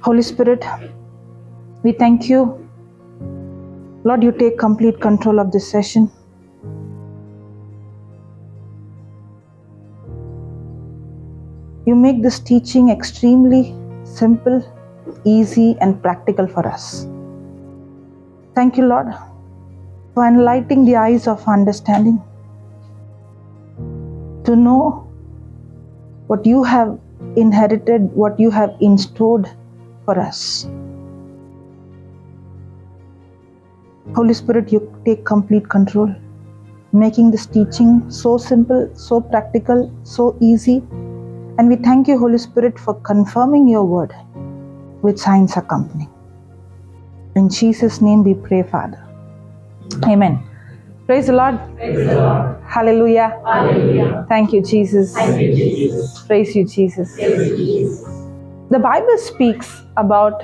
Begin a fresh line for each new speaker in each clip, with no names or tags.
Holy Spirit, we thank you. Lord, you take complete control of this session. You make this teaching extremely simple, easy, and practical for us. Thank you, Lord, for enlightening the eyes of understanding to know what you have inherited, what you have installed for us. Holy Spirit, you take complete control, making this teaching so simple, so practical, so easy. And we thank you, Holy Spirit, for confirming your word with signs accompanying. In Jesus' name we pray, Father. Amen. Praise the Lord.
Praise the Lord.
Hallelujah.
Hallelujah.
Thank you, Jesus.
Thank you, Jesus.
Praise you, Jesus.
Praise you, Jesus.
The Bible speaks about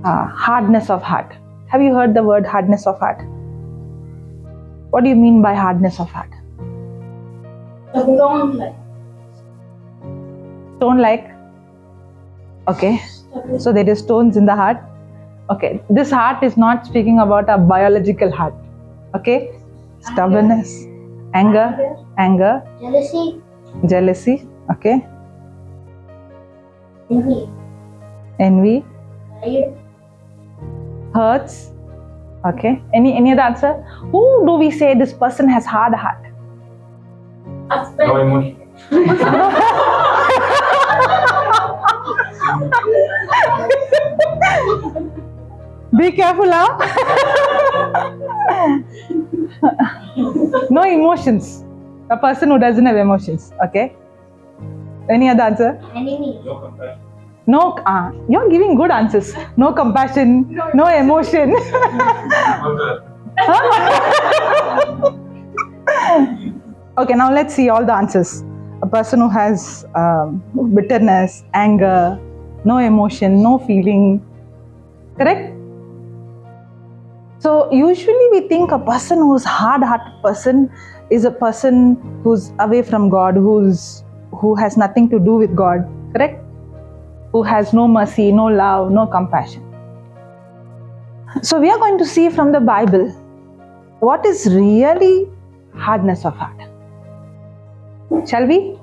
hardness of heart. Have you heard the word hardness of heart? What do you mean by hardness of heart? Stone like? Okay. So there is stones in the heart. Okay. This heart is not speaking about a biological heart. Okay. Stubbornness, anger, jealousy. Okay. Envy, hurts. Okay. Any other answer? Who do we say this person has hard heart?
No emotion.
Be careful, huh? No emotions. A person who doesn't have emotions. Okay. Any other answer?
No compassion.
No. You're giving good answers. No compassion. No emotion. Okay. Now let's see all the answers. A person who has bitterness, anger, no emotion, no feeling. Correct? So usually we think a person who's hard-hearted person is a person who's away from God, who has nothing to do with God. Correct? Who has no mercy, no love, no compassion. So we are going to see from the Bible what is really hardness of heart. Shall we?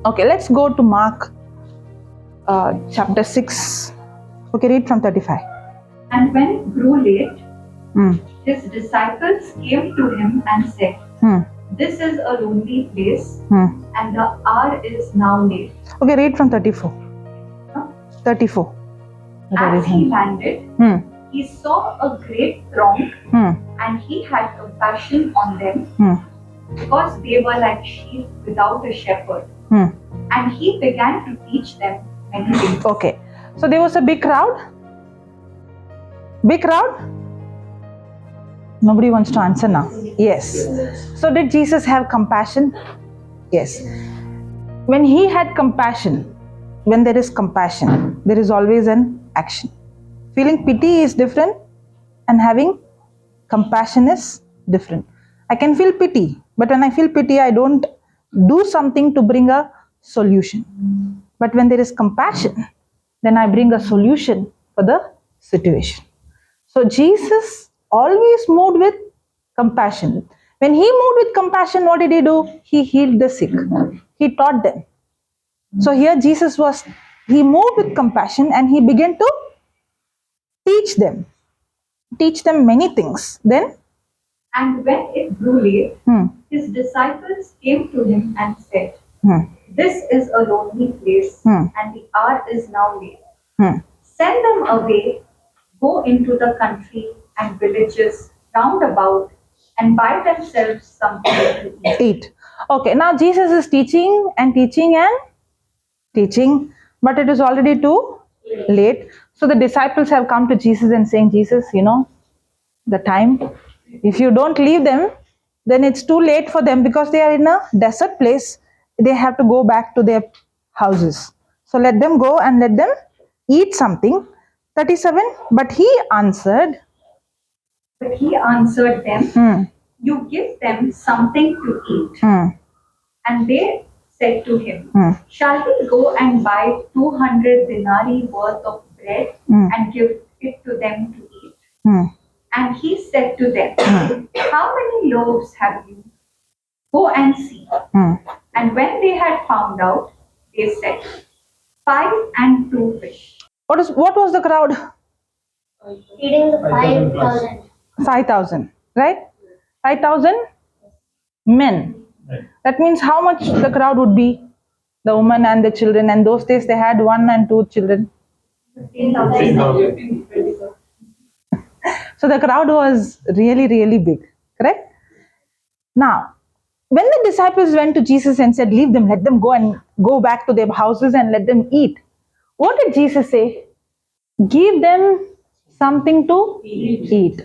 Okay, let's go to Mark chapter 6. Okay, read from 35.
And when it grew late, his disciples came to him and said, This is a lonely place, and the hour is now late.
Okay, read from 34. 34.
As he landed, he saw a great throng, and he had compassion on them, because they were like sheep without a shepherd. And he began to teach them many things.
Okay, so there was a big crowd. Big crowd? Nobody wants to answer now. Yes. So did Jesus have compassion? Yes. When he had compassion, when there is compassion, there is always an action. Feeling pity is different and having compassion is different. I can feel pity, but when I feel pity, I don't do something to bring a solution. But when there is compassion, then I bring a solution for the situation. So Jesus always moved with compassion. When he moved with compassion, what did he do? He healed the sick. He taught them. So here Jesus he moved with compassion and he began to teach them many things. Then?
And when it grew late, his disciples came to him and said, This is a lonely place, and the hour is now late. Send them away, go into the country and villages round about, and buy themselves something to eat.
Okay, now Jesus is teaching, but it is already too late. So the disciples have come to Jesus and saying, Jesus, the time, if you don't leave them, then it's too late for them because they are in a desert place. They have to go back to their houses. So let them go and let them eat something. 37, but he answered
them, You give them something to eat. And they said to him, Shall we go and buy 200 denarii worth of bread and give it to them to eat? And he said to them, How many loaves have you? Go and see. And when they had found out, they said, 5 and 2 fish.
What was the crowd?
Feeding the 5,000.
5,000, right? 5,000 men.
Right.
That means how much the crowd would be? The women and the children. And those days they had 1 and 2 children.
15,000.
So the crowd was really, really big. Correct? Now, when the disciples went to Jesus and said, leave them, let them go and go back to their houses and let them eat. What did Jesus say? Give them something to eat.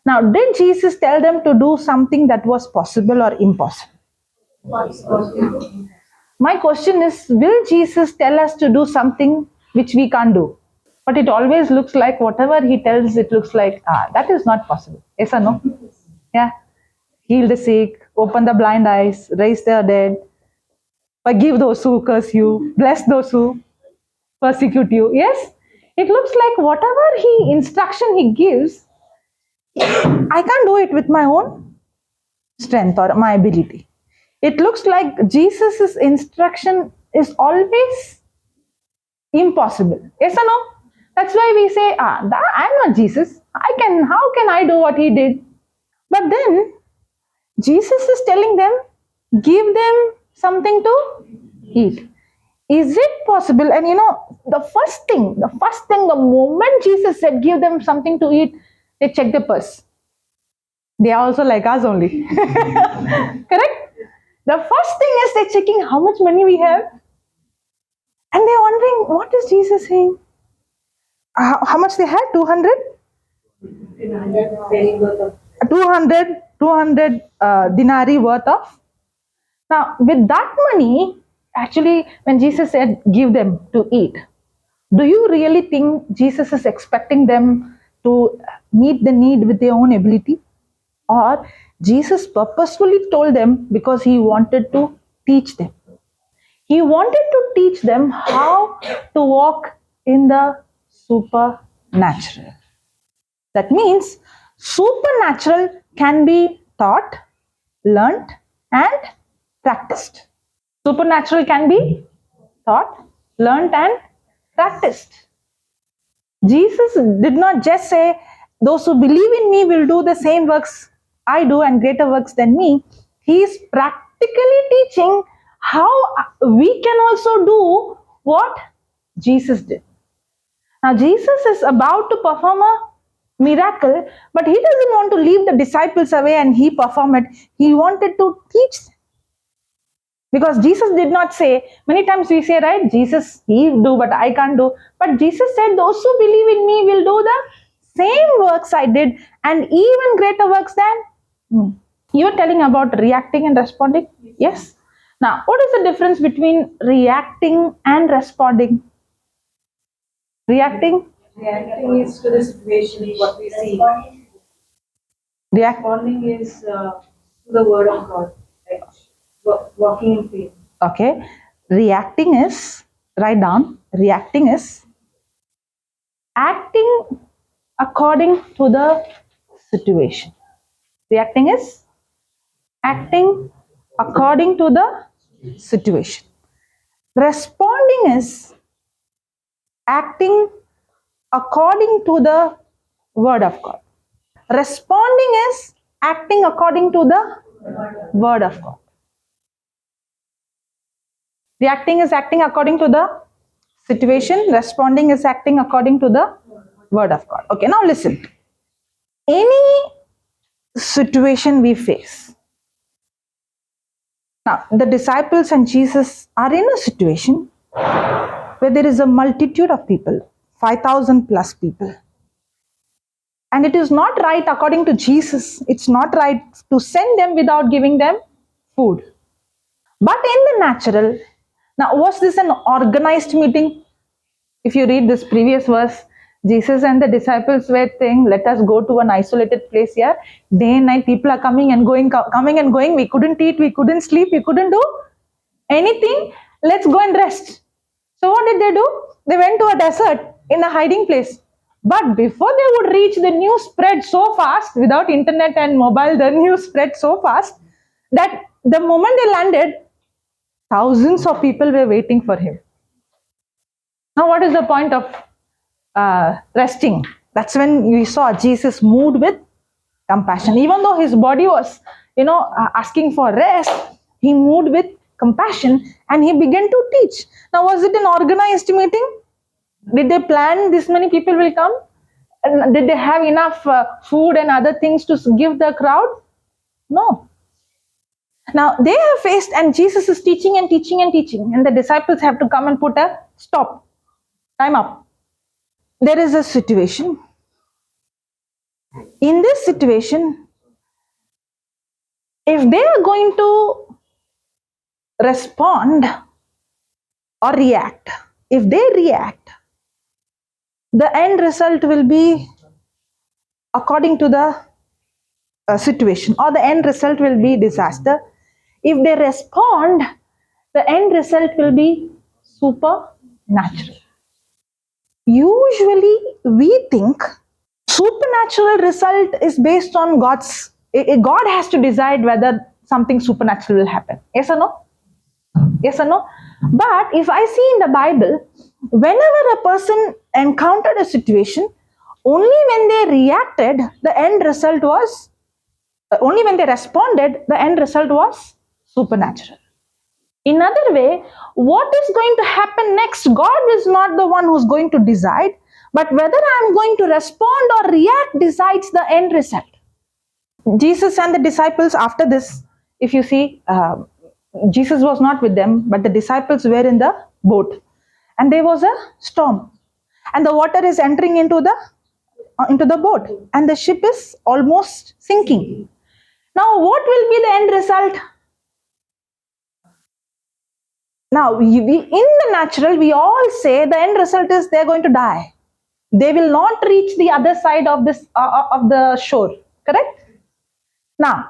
Now, did Jesus tell them to do something that was possible or impossible? My question is, will Jesus tell us to do something which we can't do? But it always looks like whatever he tells, it looks like, that is not possible. Yes or no? Yeah. Heal the sick, open the blind eyes, raise the dead, forgive those who curse you, bless those who persecute you. Yes? It looks like whatever instruction he gives, I can't do it with my own strength or my ability. It looks like Jesus' instruction is always impossible. Yes or no? That's why we say, I'm not Jesus. How can I do what he did? But then, Jesus is telling them, give them something to eat. Is it possible? And the first thing, the moment Jesus said, give them something to eat, they check the purse. They are also like us only. Correct? The first thing is they're checking how much money we have. And they're wondering, what is Jesus saying? How much they had? 200? 200 denarii worth of. Now, with that money, actually, when Jesus said, give them to eat, do you really think Jesus is expecting them to meet the need with their own ability? Or Jesus purposefully told them because he wanted to teach them. He wanted to teach them how to walk in the supernatural. That means supernatural can be taught, learnt, and practiced. Supernatural can be taught, learnt, and practiced. Jesus did not just say, those who believe in me will do the same works I do and greater works than me. He is practically teaching how we can also do what Jesus did. Now, Jesus is about to perform a miracle, but he doesn't want to leave the disciples away and he perform it. He wanted to teach them. Because Jesus did not say, many times we say, right, Jesus, he do, but I can't do. But Jesus said, those who believe in me will do the same works I did and even greater works than me. You are telling about reacting and responding? Yes. Now, what is the difference between reacting and responding? Reacting?
Reacting is to the situation, what we see. Responding is to the word of God, like walking in faith.
Okay. Reacting is, write down, reacting is acting according to the situation. Reacting is acting according to the situation. Responding is acting according to the word of God. Responding is acting according to the word of God. Reacting is acting according to the situation. Responding is acting according to the word of God. Okay, now listen. Any situation we face. Now, the disciples and Jesus are in a situation where there is a multitude of people, 5,000 plus people. And it is not right according to Jesus. It's not right to send them without giving them food. But in the natural, now was this an organized meeting? If you read this previous verse, Jesus and the disciples were saying, let us go to an isolated place here. Day and night people are coming and going. We couldn't eat, we couldn't sleep, we couldn't do anything, let's go and rest. So what did they do? They went to a desert in a hiding place. But before they would reach, the news spread so fast, without internet and mobile, the news spread so fast that the moment they landed, thousands of people were waiting for him. Now, what is the point of resting? That's when we saw Jesus moved with compassion. Even though his body was, asking for rest, he moved with compassion and he began to teach. Now, was it an organized meeting? Did they plan this many people will come? And did they have enough food and other things to give the crowd? No. Now, they have faced, and Jesus is teaching and teaching and teaching, and the disciples have to come and put a stop. Time up. There is a situation. In this situation, if they are going to respond or react, if they react, the end result will be according to the situation, or the end result will be disaster. If they respond, the end result will be supernatural. Usually we think supernatural result is based on God's, God has to decide whether something supernatural will happen. Yes or no? Yes or no? But if I see in the Bible, whenever a person encountered a situation, only when they reacted, the end result was, only when they responded, the end result was supernatural. In other way, what is going to happen next, God is not the one who's going to decide, but whether I'm going to respond or react decides the end result. Jesus and the disciples, after this, if you see, Jesus was not with them, but the disciples were in the boat, and there was a storm, and the water is entering into the boat, and the ship is almost sinking. Now, what will be the end result? Now, in the natural, we all say the end result is they're going to die. They will not reach the other side of the shore. Correct? Now,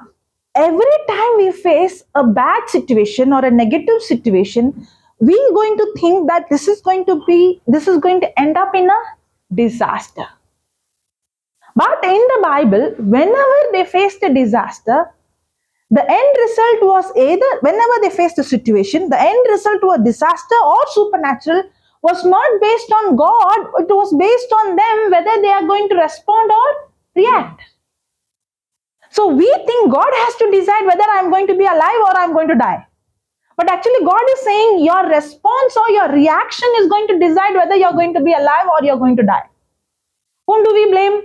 every time we face a bad situation or a negative situation, we are going to think that this is going to end up in a disaster. But in the Bible, whenever they faced a disaster, the end result was either, whenever they faced a situation, the end result was disaster or supernatural, was not based on God, it was based on them whether they are going to respond or react. So we think God has to decide whether I'm going to be alive or I'm going to die. But actually God is saying your response or your reaction is going to decide whether you're going to be alive or you're going to die. Whom do we blame?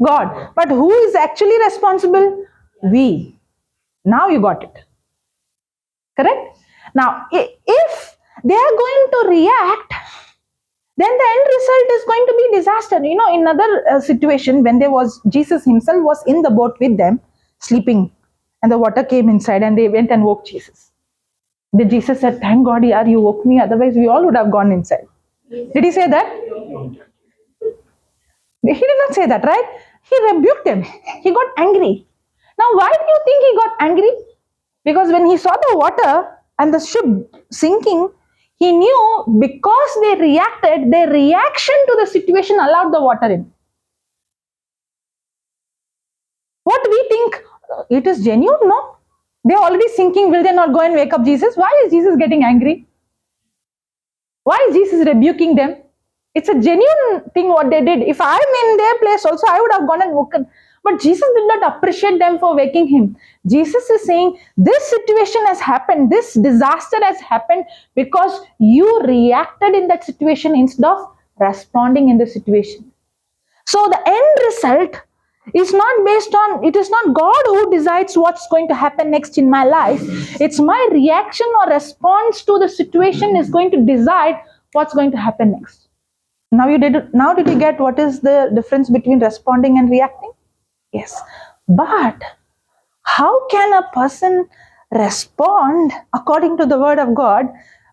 God. But who is actually responsible? We. Now you got it. Correct? Now, if they are going to react, then the end result is going to be disaster. In another situation, when Jesus himself was in the boat with them, sleeping, and the water came inside, and they went and woke Jesus. Did Jesus say, "Thank God, yaar, you woke me, otherwise we all would have gone inside"? Did he say that? He did not say that, right? He rebuked them. He got angry. Now, why do you think he got angry? Because when he saw the water and the ship sinking, he knew because they reacted, their reaction to the situation allowed the water in. What we think, it is genuine, no? They're already sinking, will they not go and wake up Jesus? Why is Jesus getting angry? Why is Jesus rebuking them? It's a genuine thing what they did. If I'm in their place also, I would have gone and woken. But Jesus did not appreciate them for waking him. Jesus is saying, this situation has happened, this disaster has happened because you reacted in that situation instead of responding in the situation. So the end result is not based on, it is not God who decides what's going to happen next in my life. It's my reaction or response to the situation is going to decide what's going to happen next. Now did you get what is the difference between responding and reacting? Yes. But how can a person respond according to the word of God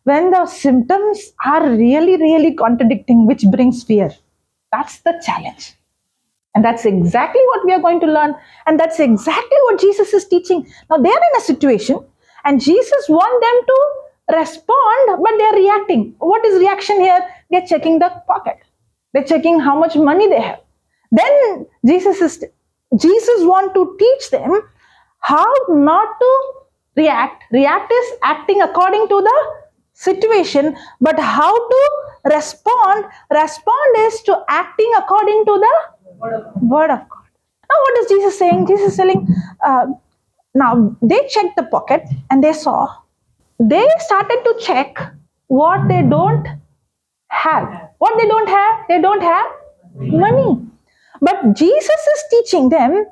when the symptoms are really, really contradicting, which brings fear? That's the challenge. And that's exactly what we are going to learn. And that's exactly what Jesus is teaching. Now, they are in a situation and Jesus wants them to respond, but they're reacting. What is reaction here? They're checking the pocket. They're checking how much money they have. Then Jesus want to teach them how not to react. React is acting according to the situation, but how to respond. Respond is to acting according to the word of God. Now what is Jesus saying? Jesus is telling, now they checked the pocket and they saw. They started to check what they don't have. What they don't have? They don't have money. But Jesus is teaching them,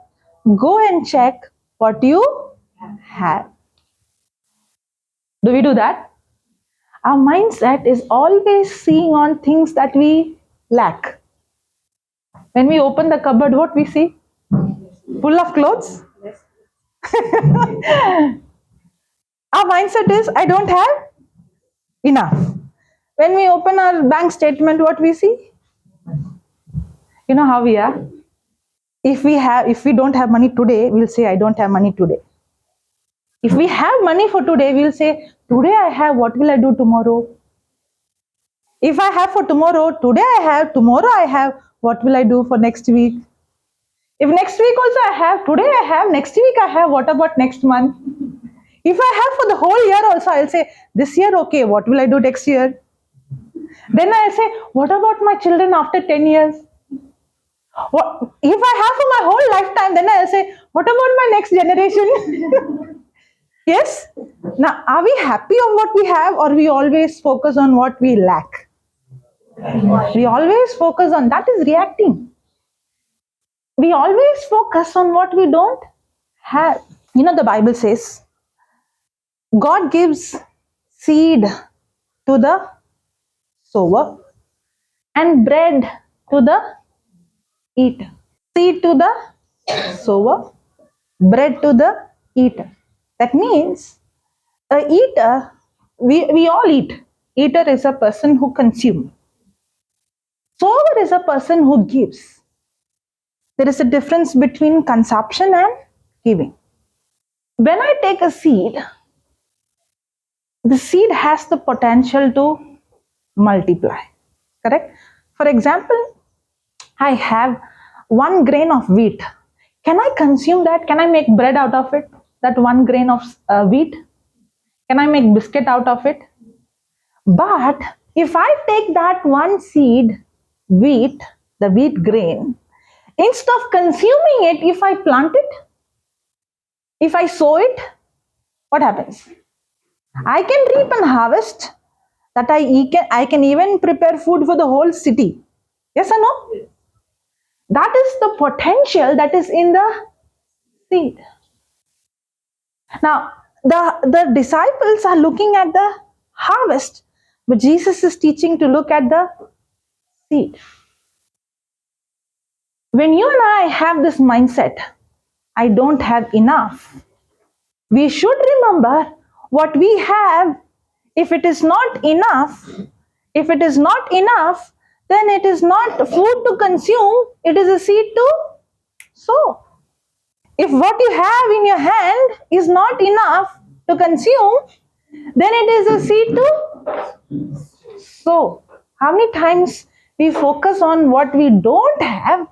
go and check what you have. Do we do that? Our mindset is always seeing on things that we lack. When we open the cupboard, what we see? Full of clothes. Our mindset is, I don't have enough. When we open our bank statement, what we see? You know how we are? If we don't have money today, we'll say, I don't have money today. If we have money for today, we'll say, today I have, what will I do tomorrow? If I have for tomorrow, today I have, tomorrow I have, what will I do for next week? If next week also I have, today I have, next week I have, what about next month? If I have for the whole year also, I'll say, this year, okay, what will I do next year? Then I'll say, what about my children after 10 years? What, if I have for my whole lifetime, then I'll say, what about my next generation? Yes? Now, are we happy of what we have, or we always focus on what we lack? We always focus on, that is reacting. We always focus on what we don't have. You know, the Bible says, God gives seed to the sower and bread to the eater. Seed to the sower, bread to the eater. That means a eater, we all eat. Eater is a person who consumes. Sower is a person who gives. There is a difference between consumption and giving. When I take a seed, the seed has the potential to multiply. Correct? For example, I have 1 grain of wheat. Can I consume that? Can I make bread out of it? That 1 grain of wheat? Can I make biscuit out of it? But if I take that one seed, wheat, the wheat grain, instead of consuming it, if I plant it, if I sow it, what happens? I can reap and harvest, that I can even prepare food for the whole city. Yes or no? That is the potential that is in the seed. Now, the disciples are looking at the harvest, but Jesus is teaching to look at the seed. When you and I have this mindset, I don't have enough, we should remember what we have. If it is not enough, then it is not food to consume, it is a seed to sow. If what you have in your hand is not enough to consume, then it is a seed to sow. How many times we focus on what we don't have,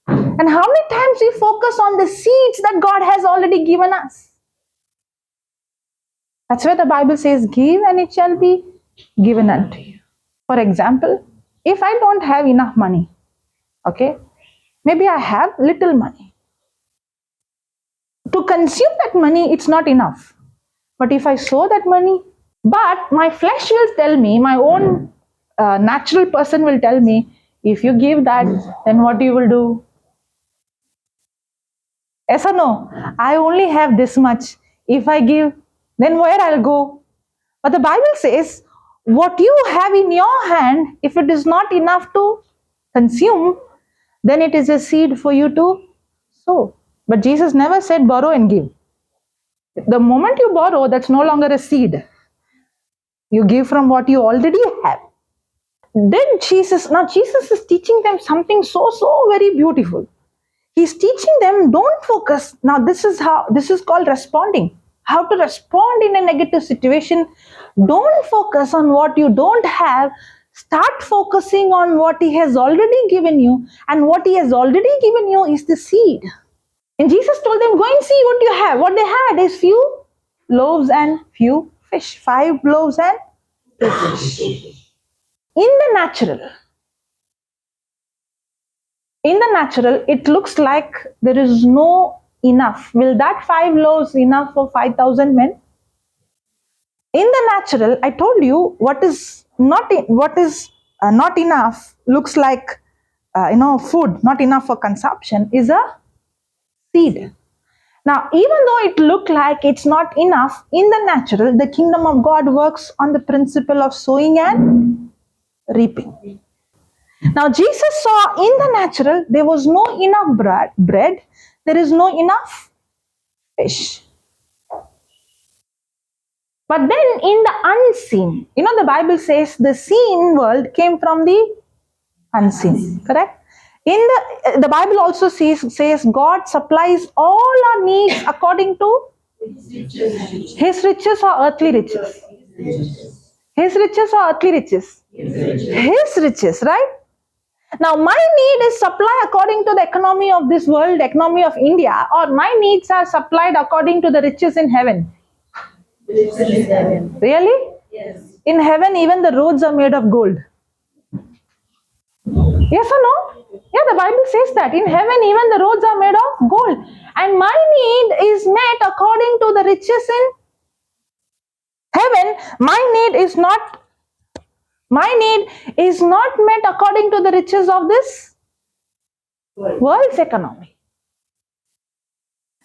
and how many times we focus on the seeds that God has already given us? That's why the Bible says, give and it shall be given unto you. For example, if I don't have enough money, okay, maybe I have little money. To consume that money, it's not enough. But if I sow that money, but my flesh will tell me, my own natural person will tell me, if you give that, then what you will do? Yes or no? I only have this much. If I give, then where I'll go? But the Bible says, what you have in your hand, if it is not enough to consume, then it is a seed for you to sow. But Jesus never said borrow and give. The moment you borrow, that's no longer a seed. You give from what you already have. Then Jesus is teaching them something so very beautiful. He's teaching them, don't focus. Now this is called responding. How to respond in a negative situation. Don't focus on what you don't have. Start focusing on what He has already given you. And what He has already given you is the seed. And Jesus told them, go and see what you have. What they had is few loaves and few fish. 5 loaves and 2 fish. In the natural, it looks like there is no enough. Will that 5 loaves enough for 5,000 men? In the natural, I told you what is not enough looks like food, not enough for consumption, is a seed. Now, even though it looked like it's not enough, in the natural, the kingdom of God works on the principle of sowing and reaping. Now, Jesus saw in the natural, there was no enough bread, there is no enough fish. But then in the unseen, the Bible says the seen world came from the unseen, correct? In the Bible also says God supplies all our needs according to His riches or earthly riches. His riches or earthly riches? His riches, right? Now my need is supplied according to the economy of this world, economy of India, or my needs are supplied according to the riches in heaven. Really?
Yes.
In heaven, even the roads are made of gold. Yes or no? Yeah, the Bible says that. In heaven, even the roads are made of gold. And my need is met according to the riches in heaven. My need is not met according to the riches of this world's economy.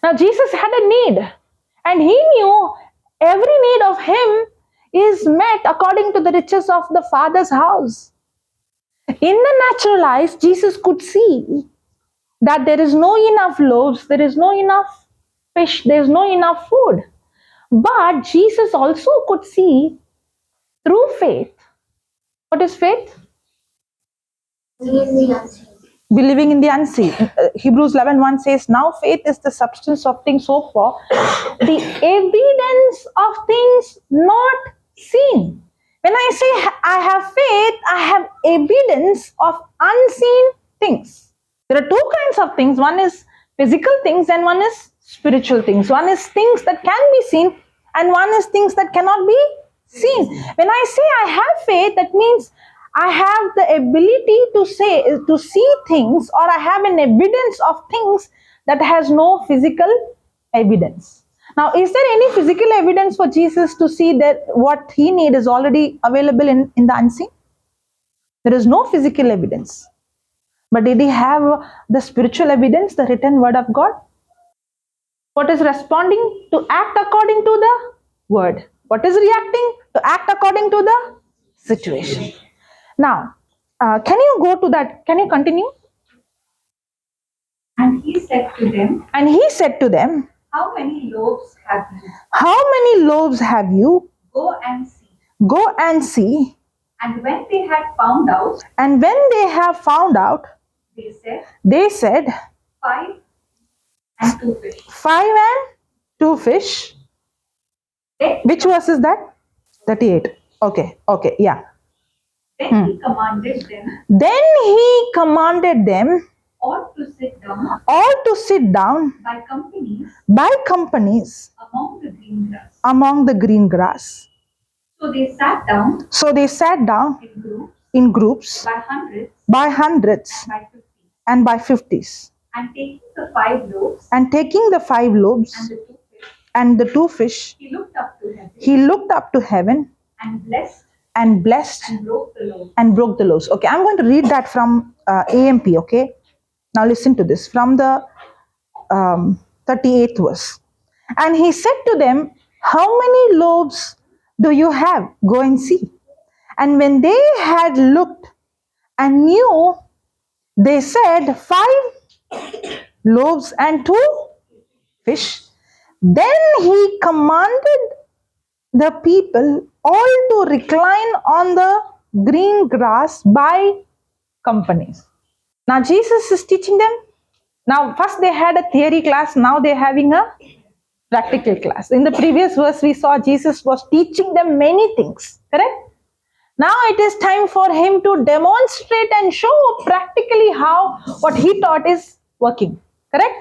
Now, Jesus had a need. And He knew every need of Him is met according to the riches of the Father's house. In the natural eyes, Jesus could see that there is no enough loaves, there is no enough fish, there is no enough food. But Jesus also could see through faith. What is faith? Believing in the unseen. Hebrews 11:1 says, now faith is the substance of things hoped for, the evidence of things not seen. When I say I have faith, I have evidence of unseen things. There are 2 kinds of things. One is physical things and one is spiritual things. One is things that can be seen and one is things that cannot be seen. When I say I have faith, that means I have the ability to see things, or I have an evidence of things that has no physical evidence. Now, is there any physical evidence for Jesus to see that what He needs is already available in the unseen? There is no physical evidence. But did He have the spiritual evidence, the written word of God? What is responding? To act according to the word. What is reacting? To act according to the situation. Now, can you go to that? Can you continue?
And He said to them, how many loaves have you?
How many loaves have you?
Go and see.
Go and see.
And when they had found out,
they said,
5 and 2 fish.
5 and 2 fish. Which verse is that? 38. Okay, yeah.
Then He
commanded them
all
to sit down
by companies
among the green grass.
So they sat down
in groups by hundreds and by 50s.
And taking the 5 loaves
and the 2 fish,
He
looked up to heaven and blessed and broke the loaves. Okay, I'm going to read that from AMP. Okay, now listen to this from the 38th verse. And He said to them, how many loaves do you have? Go and see. And when they had looked and knew, they said, 5 loaves and 2 fish. Then He commanded the people all to recline on the green grass by companies. Now Jesus is teaching them. Now first they had a theory class, now they're having a Practical class. In the previous verse, we saw Jesus was teaching them many things, correct? Now it is time for him to demonstrate and show practically how what he taught is working, correct?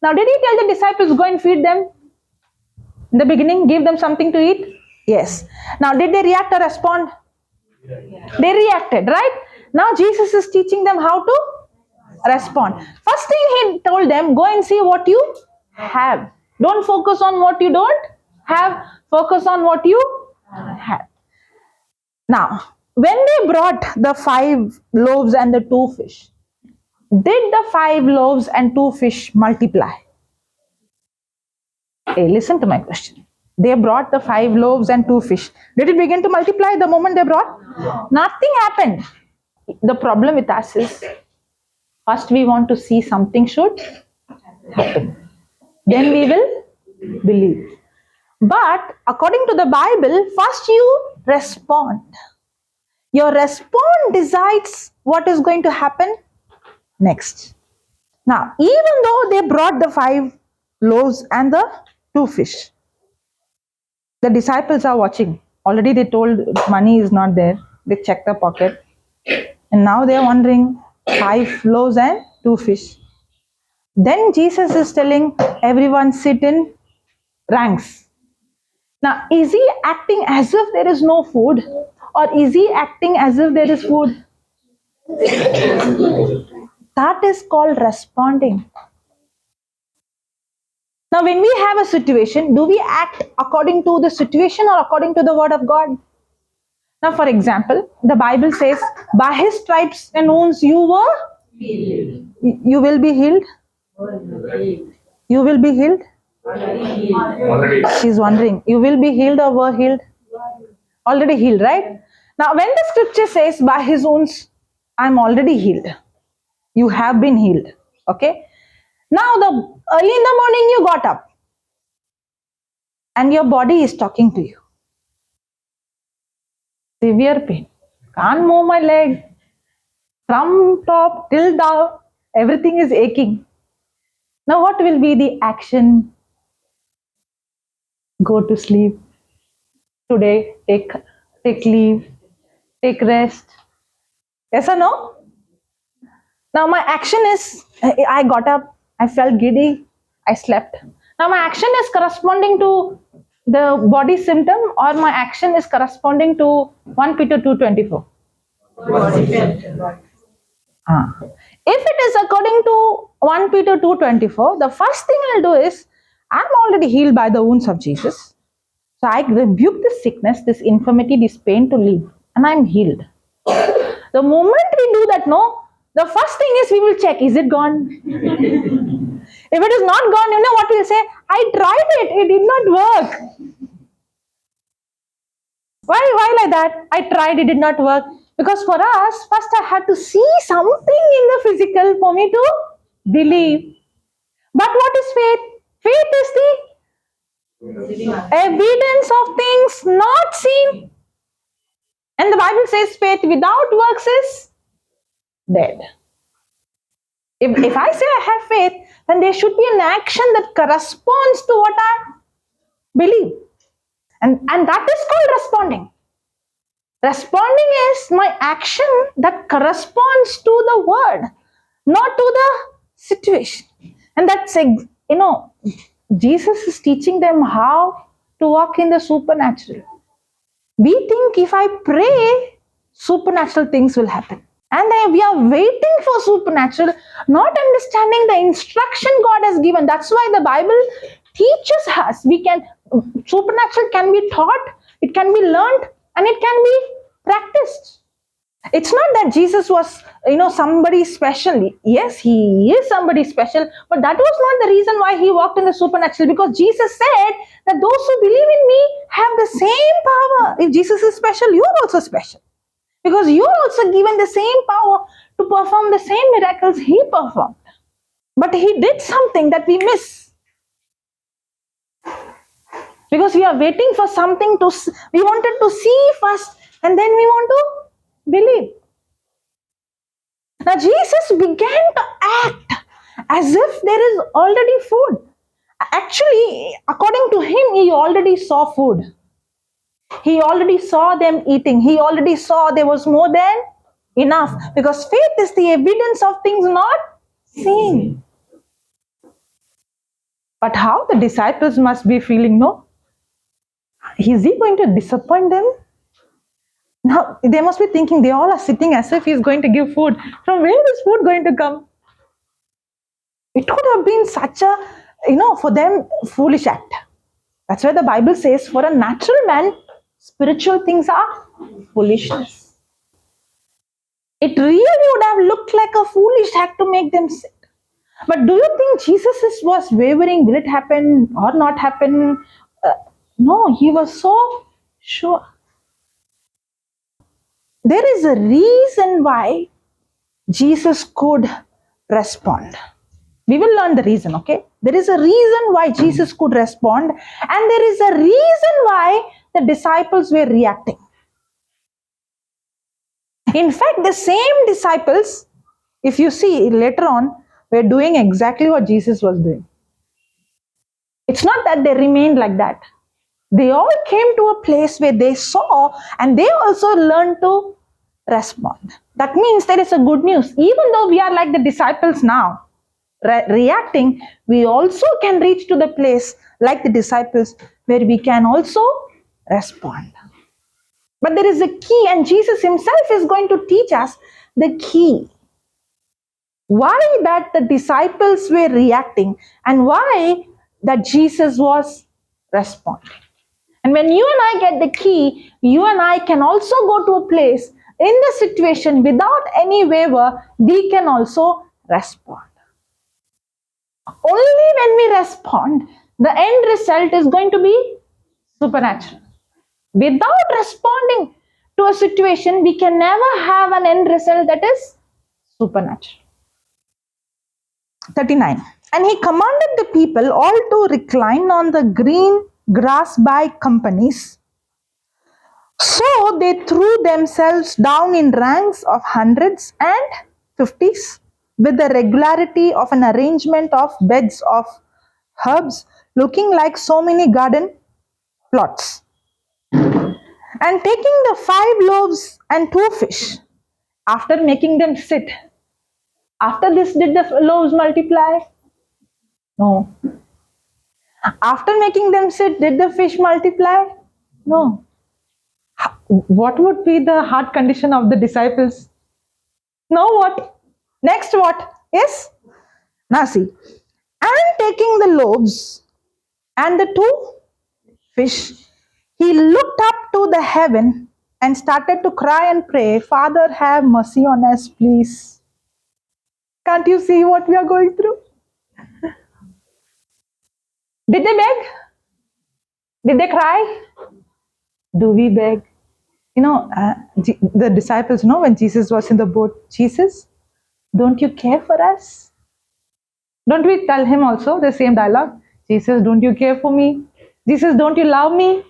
Now, did he tell the disciples, go and feed them? In the beginning, give them something to eat? Yes. Now, did they react or respond? They reacted, right? Now, Jesus is teaching them how to respond. First thing he told them, go and see what you have. Don't focus on what you don't have. Focus on what you have. Now, when they brought the 5 loaves and the 2 fish, did the 5 loaves and 2 fish multiply? Hey, listen to my question. They brought the 5 loaves and 2 fish. Did it begin to multiply the moment they brought? No. Nothing happened. The problem with us is, first we want to see something should happen. Then we will believe. But according to the Bible, first you respond. Your response decides what is going to happen next. Now, even though they brought the 5 loaves and the 2 fish, the disciples are watching. Already they told money is not there. They checked the pocket. And now they are wondering, 5 loaves and 2 fish. Then Jesus is telling everyone sit in ranks. Now, is he acting as if there is no food? Or is he acting as if there is food? That is called responding. Now, when we have a situation, do we act according to the situation or according to the word of God? Now, for example, the Bible says, by his stripes and wounds you were healed. You will be healed? You will be healed?
Already.
She's wondering, you will be healed or were healed? Already healed, right? Now, when the scripture says, by his wounds, I'm already healed. You have been healed. Okay? Now, early in the morning, you got up. And your body is talking to you. Severe pain. Can't move my leg. From top till down, everything is aching. Now, what will be the action? Go to sleep. Today, take leave. Take rest. Yes or no? Now, my action is, I got up. I felt giddy. I slept. Now, my action is corresponding to the body symptom, or my action is corresponding to 1 Peter 2:24. If it is according to 1 Peter 2:24, the first thing I'll do is, I'm already healed by the wounds of Jesus. So I rebuke this sickness, this infirmity, this pain to leave, and I'm healed. The moment we do that, no, the first thing is we will check, is it gone? If it is not gone, you know what we'll say? I tried it did not work. Why like that? I tried, it did not work. Because for us, first I had to see something in the physical for me to believe. But what is faith? Faith is the evidence of things not seen. And the Bible says faith without works is dead. If I say I have faith, then there should be an action that corresponds to what I believe. And that is called responding. Responding is my action that corresponds to the word, not to the situation. And that's, Jesus is teaching them how to walk in the supernatural. We think if I pray, supernatural things will happen. And then we are waiting for supernatural, not understanding the instruction God has given. That's why the Bible teaches us. Supernatural can be taught, it can be learned, and it can be practiced. It's not that Jesus was, somebody special. Yes, he is somebody special, but that was not the reason why he walked in the supernatural, because Jesus said that those who believe in me have the same power. If Jesus is special, you are also special. Because you are also given the same power to perform the same miracles he performed. But he did something that we miss. Because we are waiting for something we wanted to see first, and then we want to believe. Now Jesus began to act as if there is already food. Actually, according to him, he already saw food. He already saw them eating. He already saw there was more than enough. Because faith is the evidence of things not seen. But how the disciples must be feeling, no? Is he going to disappoint them? Now, they must be thinking they all are sitting as if he's going to give food. From where is food going to come? It could have been such a, for them, foolish act. That's why the Bible says, for a natural man, spiritual things are foolishness. It really would have looked like a foolish act to make them sit. But do you think Jesus was wavering? Will it happen or not happen? No, he was so sure. There is a reason why Jesus could respond. We will learn the reason, okay? There is a reason why Jesus could respond, and there is a reason why the disciples were reacting. In fact, the same disciples, if you see later on, were doing exactly what Jesus was doing. It's not that they remained like that. They all came to a place where they saw and they also learned to respond. That means there is a good news. Even though we are like the disciples now, reacting, we also can reach to the place like the disciples where we can also respond. But there is a key, and Jesus himself is going to teach us the key. Why that the disciples were reacting and why that Jesus was responding. And when you and I get the key, you and I can also go to a place in the situation without any waiver, we can also respond. Only when we respond, the end result is going to be supernatural. Without responding to a situation, we can never have an end result that is supernatural. 39. And he commanded the people all to recline on the green grass by companies. So they threw themselves down in ranks of hundreds and fifties with the regularity of an arrangement of beds of herbs looking like so many garden plots. And taking the 5 loaves and 2 fish, after making them sit, after this, did the loaves multiply? No. After making them sit, did the fish multiply? No. What would be the heart condition of the disciples? Now what? Next what? Yes? Now see. And taking the loaves and the 2 fish, he looked up to the heaven and started to cry and pray, Father, have mercy on us, please. Can't you see what we are going through? Did they beg? Did they cry? Do we beg? The disciples, when Jesus was in the boat, Jesus, don't you care for us? Don't we tell him also the same dialogue? Jesus, don't you care for me? Jesus, don't you love me?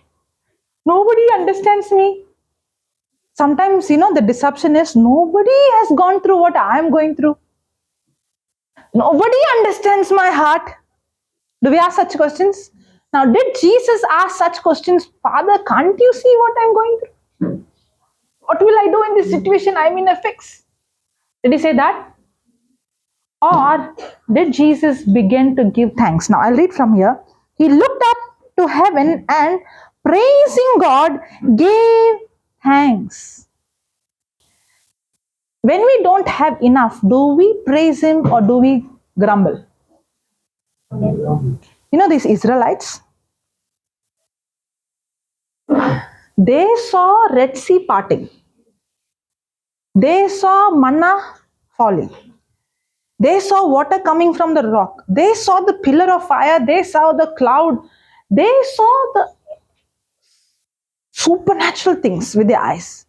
Nobody understands me. Sometimes, the deception is nobody has gone through what I am going through. Nobody understands my heart. Do we ask such questions? Now, did Jesus ask such questions? Father, can't you see what I'm going through? What will I do in this situation? I'm in a fix. Did he say that? Or did Jesus begin to give thanks? Now, I'll read from here. He looked up to heaven and praising God, gave thanks. When we don't have enough, do we praise him or do we grumble? These Israelites, they saw Red Sea parting. They saw manna falling. They saw water coming from the rock. They saw the pillar of fire. They saw the cloud. They saw the supernatural things with their eyes.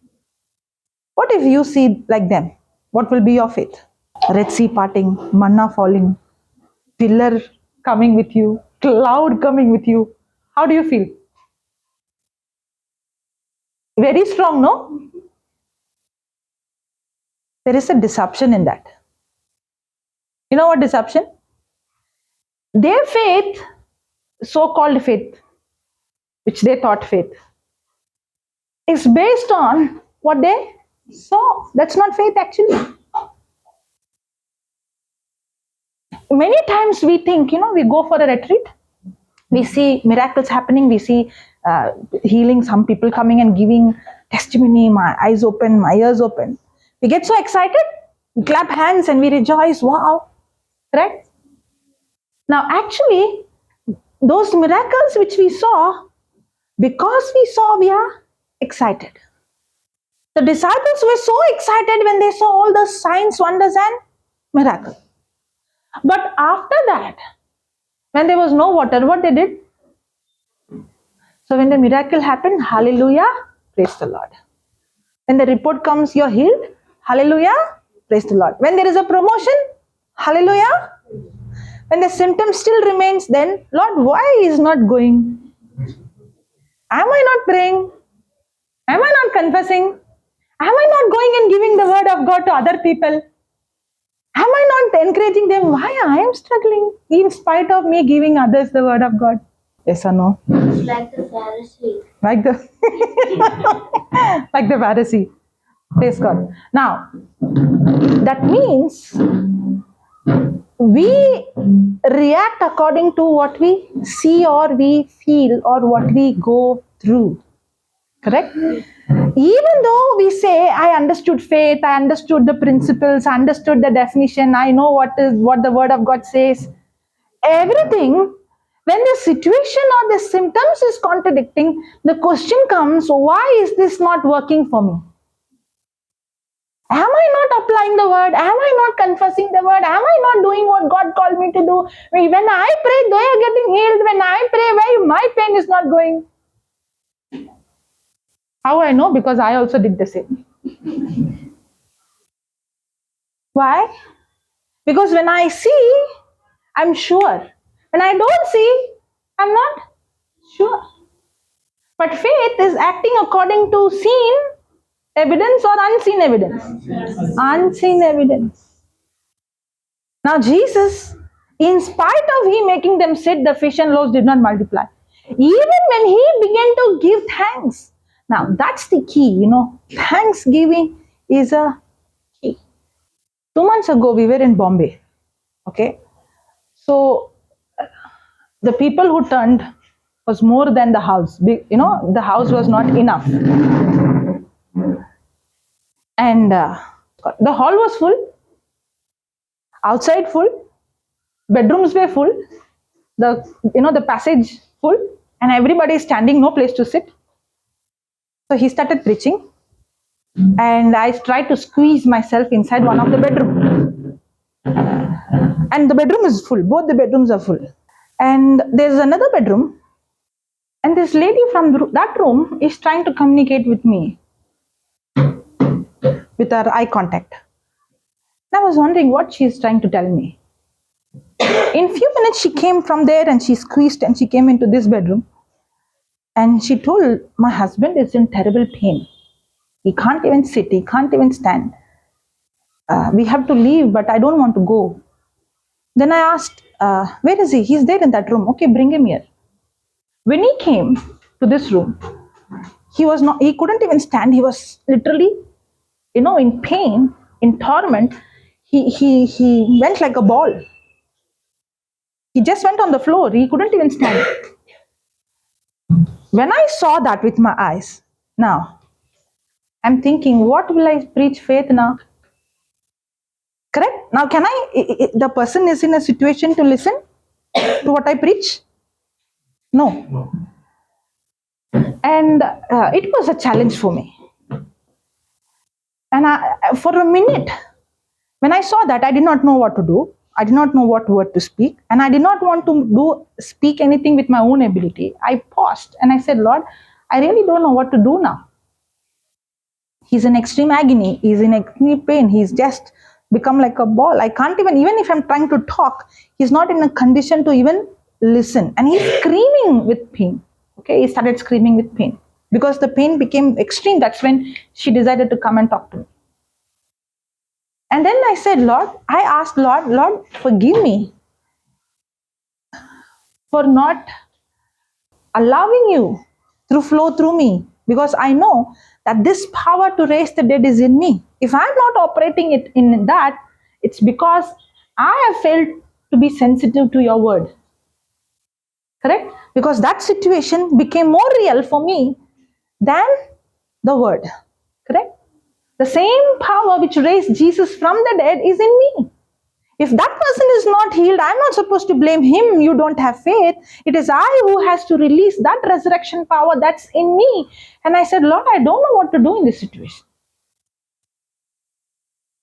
What if you see like them? What will be your faith? Red Sea parting, manna falling, pillar coming with you, cloud coming with you. How do you feel? Very strong, no? There is a deception in that. You know what deception? Their faith so-called faith, which they thought faith, is based on what they saw. That's not faith actually. Many times we think, we go for a retreat, we see miracles happening, we see healing, some people coming and giving testimony, my eyes open, my ears open. We get so excited, we clap hands and we rejoice, wow, correct? Now actually, those miracles which we saw, because we saw, we are excited. The disciples were so excited when they saw all the signs, wonders and miracles. But after that, when there was no water, what they did? So when the miracle happened, hallelujah, praise the Lord. When the report comes, you're healed, hallelujah, praise the Lord. When there is a promotion, hallelujah. When the symptom still remains, then Lord, why is not going? Am I not praying? Am I not confessing? Am I not going and giving the word of God to other people? Am I not encouraging them? Why I am struggling in spite of me giving others the word of God? Yes or no?
It's like the Pharisee.
Like the like the Pharisee. Praise God. Now, that means we react according to what we see or we feel or what we go through. Correct? Even though we say, I understood faith, I understood the principles, I understood the definition, I know what the word of God says, everything, when the situation or the symptoms is contradicting, the question comes, why is this not working for me? Am I not applying the word? Am I not confessing the word? Am I not doing what God called me to do? When I pray, they are getting healed. When I pray, why my pain is not going? How I know? Because I also did the same. Why? Because when I see, I'm sure. When I don't see, I'm not sure. But faith is acting according to seen evidence or unseen evidence? Unseen evidence. Now Jesus, in spite of He making them sit, the fish and loaves did not multiply. Even when He began to give thanks. Now that's the key, Thanksgiving is a key. 2 months ago, we were in Bombay. Okay. So the people who turned was more than the house. The house was not enough. And the hall was full, outside full, bedrooms were full, the passage full, and everybody is standing, no place to sit. So he started preaching, and I tried to squeeze myself inside one of the bedroom. And the bedroom is full, both the bedrooms are full. And there's another bedroom, and this lady from that room is trying to communicate with me with her eye contact. And I was wondering what she is trying to tell me. In a few minutes, she came from there and she squeezed and she came into this bedroom. And she told, my husband is in terrible pain. He can't even sit, he can't even stand. We have to leave, but I don't want to go. Then I asked, where is he? He's there in that room. Okay, bring him here. When he came to this room, he couldn't even stand. He was literally, in pain, in torment. He went like a ball. He just went on the floor. He couldn't even stand. When I saw that with my eyes, now, I'm thinking, what will I preach faith now? Correct? Now, the person is in a situation to listen to what I preach? No. And it was a challenge for me. And for a minute, when I saw that, I did not know what to do. I did not know what word to speak. And I did not want to speak anything with my own ability. I paused and I said, Lord, I really don't know what to do now. He's in extreme agony. He's in extreme pain. He's just become like a ball. I can't even if I'm trying to talk, he's not in a condition to even listen. And he's screaming with pain. Okay, he started screaming with pain. Because the pain became extreme. That's when she decided to come and talk to me. And then I said, I asked Lord, forgive me for not allowing you to flow through me, because I know that this power to raise the dead is in me. If I'm not operating it in that, it's because I have failed to be sensitive to your word. Correct? Because that situation became more real for me than the word. Correct? The same power which raised Jesus from the dead is in me. If that person is not healed, I'm not supposed to blame him. You don't have faith. It is I who has to release that resurrection power that's in me. And I said, Lord, I don't know what to do in this situation.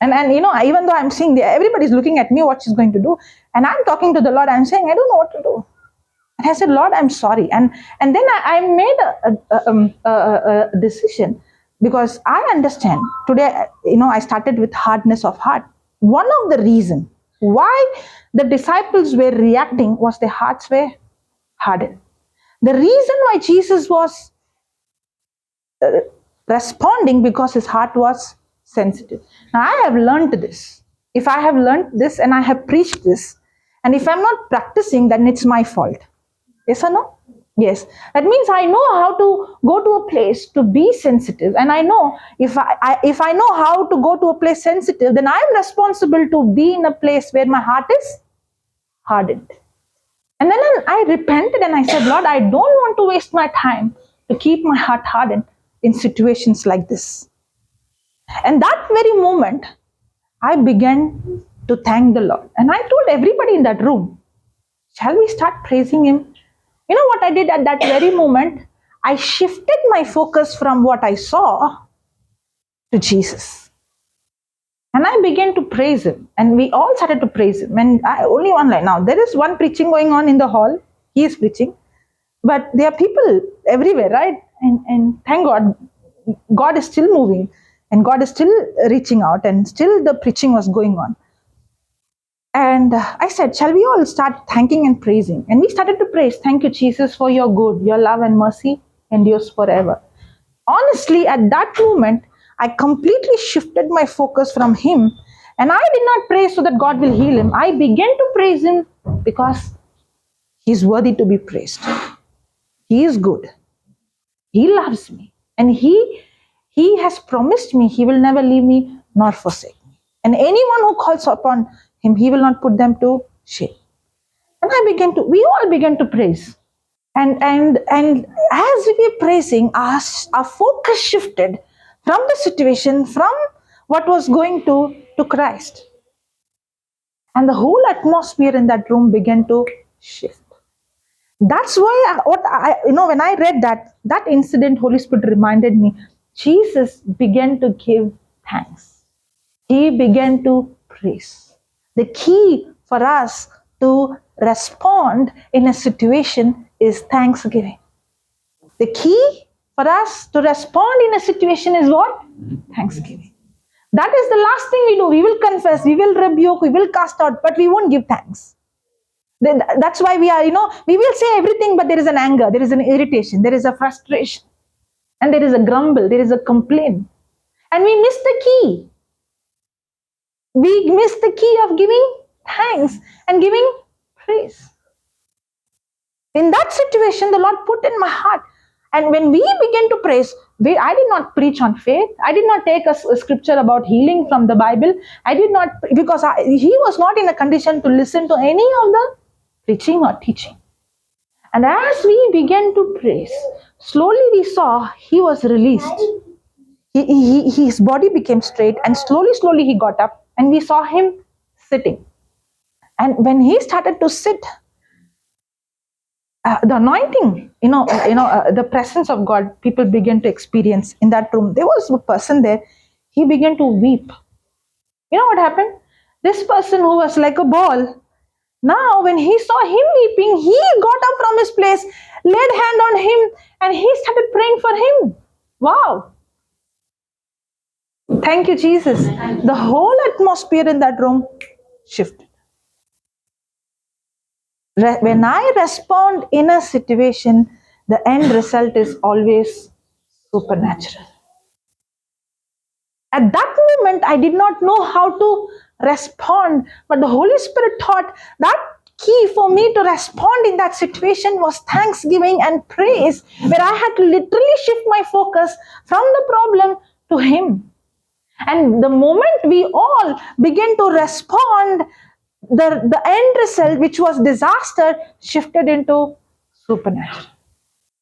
And even though I'm seeing everybody's looking at me, what she's going to do. And I'm talking to the Lord, I'm saying, I don't know what to do. And I said, Lord, I'm sorry. And then I made a decision, because I understand today, I started with hardness of heart. One of the reasons why the disciples were reacting was their hearts were hardened. The reason why Jesus was responding, because his heart was sensitive. Now I have learned this. If I have learned this and I have preached this, and if I'm not practicing, then it's my fault. Yes or no? Yes. That means I know how to go to a place to be sensitive, and I know if I know how to go to a place sensitive, then I'm responsible to be in a place where my heart is hardened. And then I repented and I said, Lord, I don't want to waste my time to keep my heart hardened in situations like this. And that very moment, I began to thank the Lord. And I told everybody in that room, shall we start praising him? You know what I did at that very moment? I shifted my focus from what I saw to Jesus. And I began to praise him. And we all started to praise him. And only one line. Now, there is one preaching going on in the hall. He is preaching. But there are people everywhere, right? And thank God, God is still moving. And God is still reaching out. And still the preaching was going on. And I said, shall we all start thanking and praising? And we started to praise. Thank you, Jesus, for your good. Your love and mercy endures forever. Honestly, at that moment, I completely shifted my focus from him. And I did not praise so that God will heal him. I began to praise him because he's worthy to be praised. He is good. He loves me. And he has promised me he will never leave me nor forsake me. And anyone who calls upon him, he will not put them to shame. And we all began to praise. And as we were praising, our focus shifted from the situation, from what was going to Christ. And the whole atmosphere in that room began to shift. That's why when I read that incident, Holy Spirit reminded me, Jesus began to give thanks. He began to praise. The key for us to respond in a situation is thanksgiving. The key for us to respond in a situation is what? Thanksgiving. That is the last thing we do. We will confess, we will rebuke, we will cast out, but we won't give thanks. That's why we will say everything, but there is an anger, there is an irritation, there is a frustration, and there is a grumble, there is a complaint. And we miss the key. We miss the key of giving thanks and giving praise. In that situation, the Lord put in my heart. And when we began to praise, I did not preach on faith. I did not take a scripture about healing from the Bible. I did not, because he was not in a condition to listen to any of the preaching or teaching. And as we began to praise, slowly we saw he was released. His body became straight, and slowly he got up, and we saw him sitting. And when he started to sit, the anointing, the presence of God, people began to experience in that room. There was a person there, he began to weep. You know what happened? This person who was like a ball, now when he saw him weeping, he got up from his place, laid hand on him, and he started praying for him. Wow. Thank you, Jesus. The whole atmosphere in that room shifted. When I respond in a situation, the end result is always supernatural. At that moment, I did not know how to respond, but the Holy Spirit thought that key for me to respond in that situation was thanksgiving and praise, where I had to literally shift my focus from the problem to Him. And the moment we all begin to respond, the end result, which was disaster, shifted into supernatural.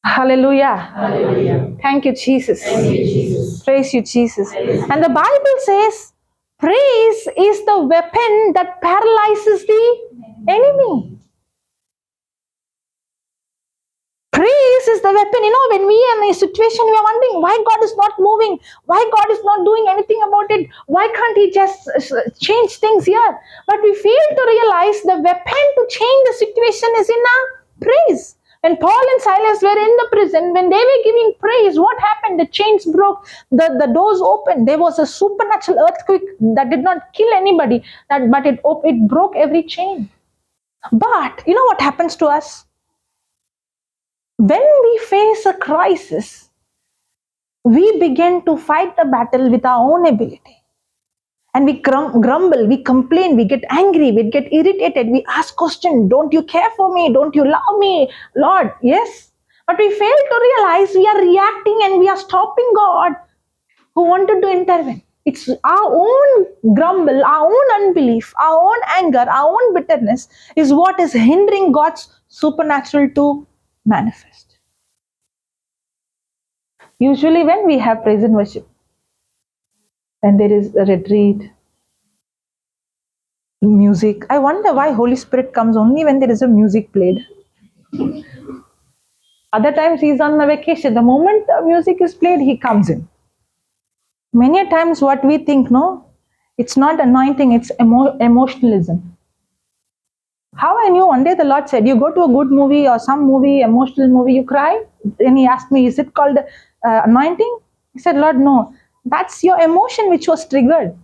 Hallelujah.
Hallelujah.
Thank you, Jesus.
Thank you, Jesus.
Praise you, Jesus. And the Bible says, praise is the weapon that paralyzes the enemy. Praise is the weapon. When we are in a situation, we are wondering why God is not moving, why God is not doing anything about it, why can't He just change things here? But we fail to realize the weapon to change the situation is in our praise. When Paul and Silas were in the prison, when they were giving praise, what happened? The chains broke, the doors opened. There was a supernatural earthquake that did not kill anybody, but it broke every chain. But you know what happens to us? When we face a crisis, we begin to fight the battle with our own ability. And we grumble, we complain, we get angry, we get irritated, we ask questions. Don't you care for me? Don't you love me? Lord, yes. But we fail to realize we are reacting and we are stopping God who wanted to intervene. It's our own grumble, our own unbelief, our own anger, our own bitterness is what is hindering God's supernatural to manifest. Usually when we have praise and worship, when there is a retreat, music, I wonder why Holy Spirit comes only when there is a music played. Other times He is on a vacation. The moment the music is played, He comes in. Many a times what we think, no, it's not anointing, it's emotionalism. How I knew, one day the Lord said, you go to a good movie or some movie, emotional movie, you cry. Then He asked me, is it called anointing? He said, Lord, no. That's your emotion which was triggered.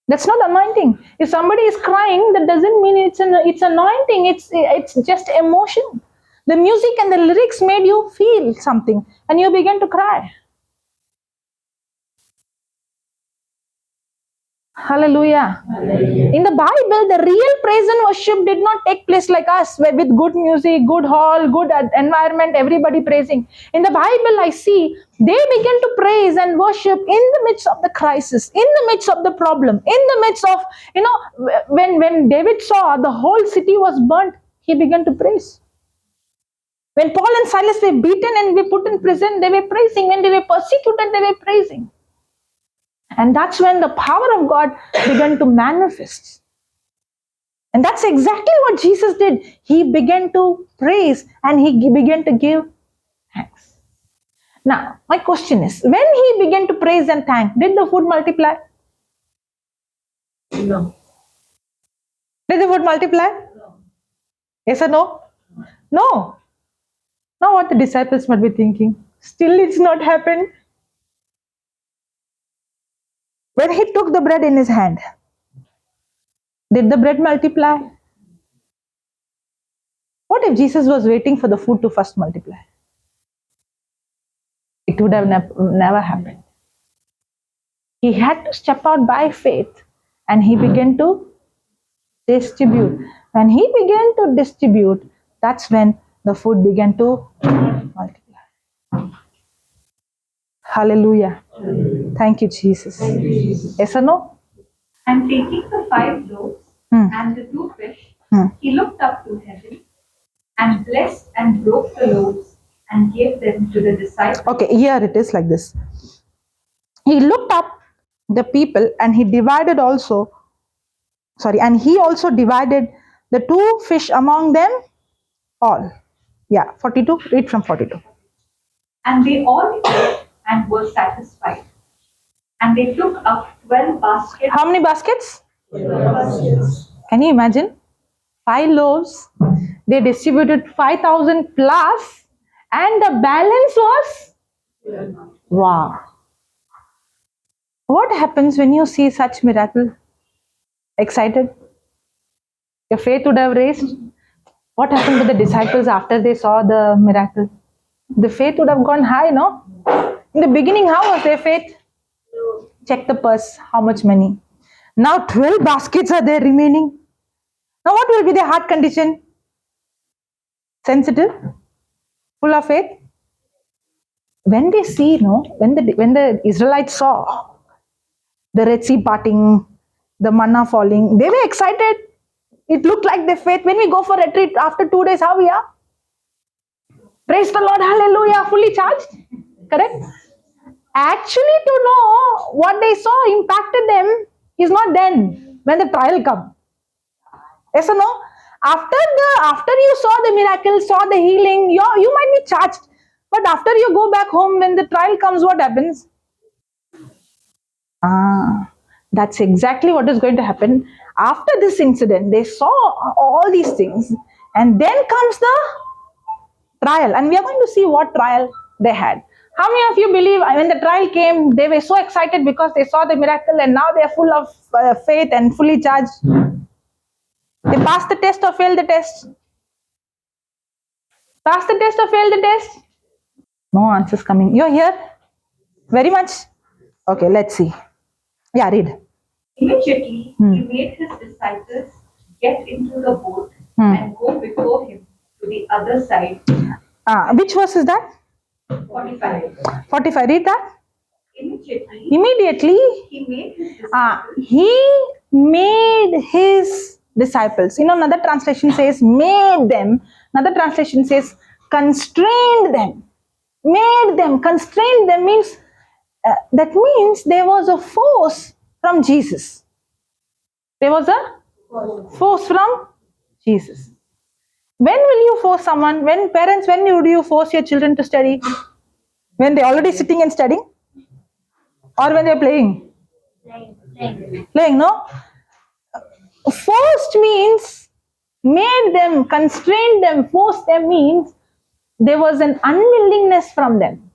That's not anointing. If somebody is crying, that doesn't mean it's anointing. It's just emotion. The music and the lyrics made you feel something and you began to cry. Hallelujah.
Hallelujah.
In the Bible, the real praise and worship did not take place like us, where with good music, good hall, good environment, everybody praising. In the Bible, I see they began to praise and worship in the midst of the crisis, in the midst of the problem, in the midst of, when David saw the whole city was burnt, he began to praise. When Paul and Silas were beaten and were put in prison, they were praising. When they were persecuted, they were praising. And that's when the power of God began to manifest. And that's exactly what Jesus did. He began to praise and He began to give thanks. Now, my question is, when He began to praise and thank, did the food multiply?
No.
Did the food multiply?
No.
Yes or no? No. Now what the disciples might be thinking, still it's not happened. When He took the bread in His hand, did the bread multiply? What if Jesus was waiting for the food to first multiply? It would have never happened. He had to step out by faith and He began to distribute. When He began to distribute, that's when the food began to multiply. Hallelujah.
Hallelujah.
Thank you, Jesus.
Thank you, Jesus.
Yes or no?
And taking the 5 loaves and the 2 fish, He looked up to heaven and blessed and broke the loaves and gave them to the disciples.
Okay, here it is like this. He looked up the people and He divided also, and He also divided the 2 fish among them all. Yeah, 42, read from 42.
And they all ate and were satisfied. And they took up 12 baskets.
How many baskets?
12 baskets.
Can you imagine? 5 loaves, they distributed 5,000 plus, and the balance was? Wow. What happens when you see such miracle? Excited? Your faith would have raised? What happened to the disciples after they saw the miracle? The faith would have gone high, no? In the beginning, how was their faith? Check the purse, how much money? Now 12 baskets are there remaining. Now what will be their heart condition? Sensitive? Full of faith? When they see, when the Israelites saw the Red Sea parting, the manna falling, they were excited. It looked like their faith. When we go for retreat after 2 days, how we are? Praise the Lord, hallelujah, fully charged. Correct? Actually, to know what they saw impacted them is not then, when the trial comes. Yes or no? After you saw the miracle, saw the healing, you might be charged. But after you go back home, when the trial comes, what happens? That's exactly what is going to happen. After this incident, they saw all these things, and then comes the trial, and we are going to see what trial they had. How many of you believe when the trial came, they were so excited because they saw the miracle, and now they are full of faith and fully charged? They passed the test or failed the test? Passed the test or failed the test? No answers coming. You're here? Very much? Okay, let's see. Yeah, read.
Immediately, he made his disciples get into the boat and go before him to the other side.
Which verse is that?
45.
45. Read that.
Immediately,
he made his disciples. Another translation says made them. Another translation says constrained them. Made them. Constrained them means that means there was a force from Jesus. There was a force from Jesus. When will you force someone? When would you force your children to study? When they're already sitting and studying? Or when they're playing? Playing, no? Forced means made them, constrained them, forced them means there was an unwillingness from them.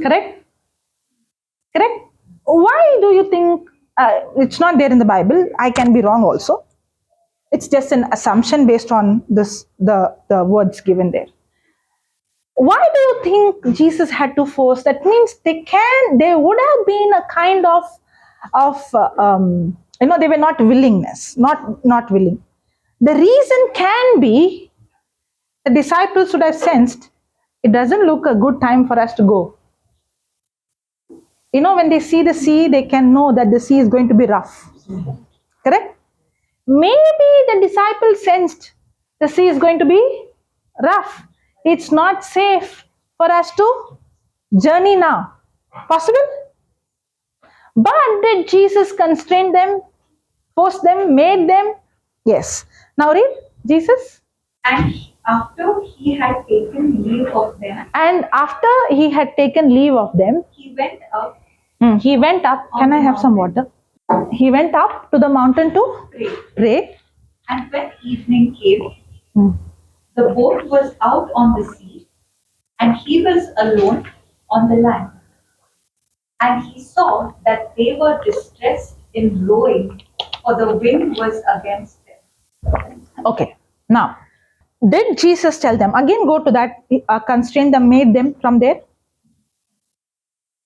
Correct? Correct? Why do you think it's not there in the Bible? I can be wrong also. It's just an assumption based on the words given there. Why do you think Jesus had to force? That means there would have been a kind of they were not willing. The reason can be the disciples should have sensed it doesn't look a good time for us to go. When they see the sea, they can know that the sea is going to be rough. Correct? Maybe the disciples sensed the sea is going to be rough. It's not safe for us to journey now. Possible? But did Jesus constrain them, force them, made them? Yes. Now read, Jesus.
And after he had taken leave of them. He went up.
He went up. Can I have some water? He went up to the mountain to pray.
And when evening came, the boat was out on the sea, and he was alone on the land. And he saw that they were distressed in rowing, for the wind was against them.
Okay. Now, did Jesus tell them? Again, go to that, constrain them, made them from there.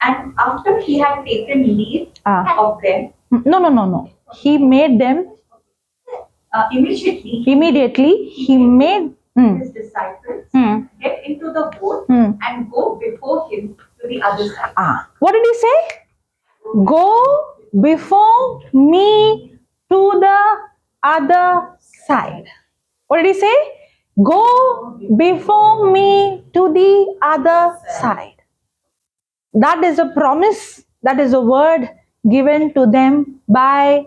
And after he had taken leave of them.
No. He made them.
Immediately,
he made
his disciples get into the boat and go before him to the other side.
What did he say? Go before me to the other side. What did he say? Go before me to the other side. That is a promise. That is a word given to them by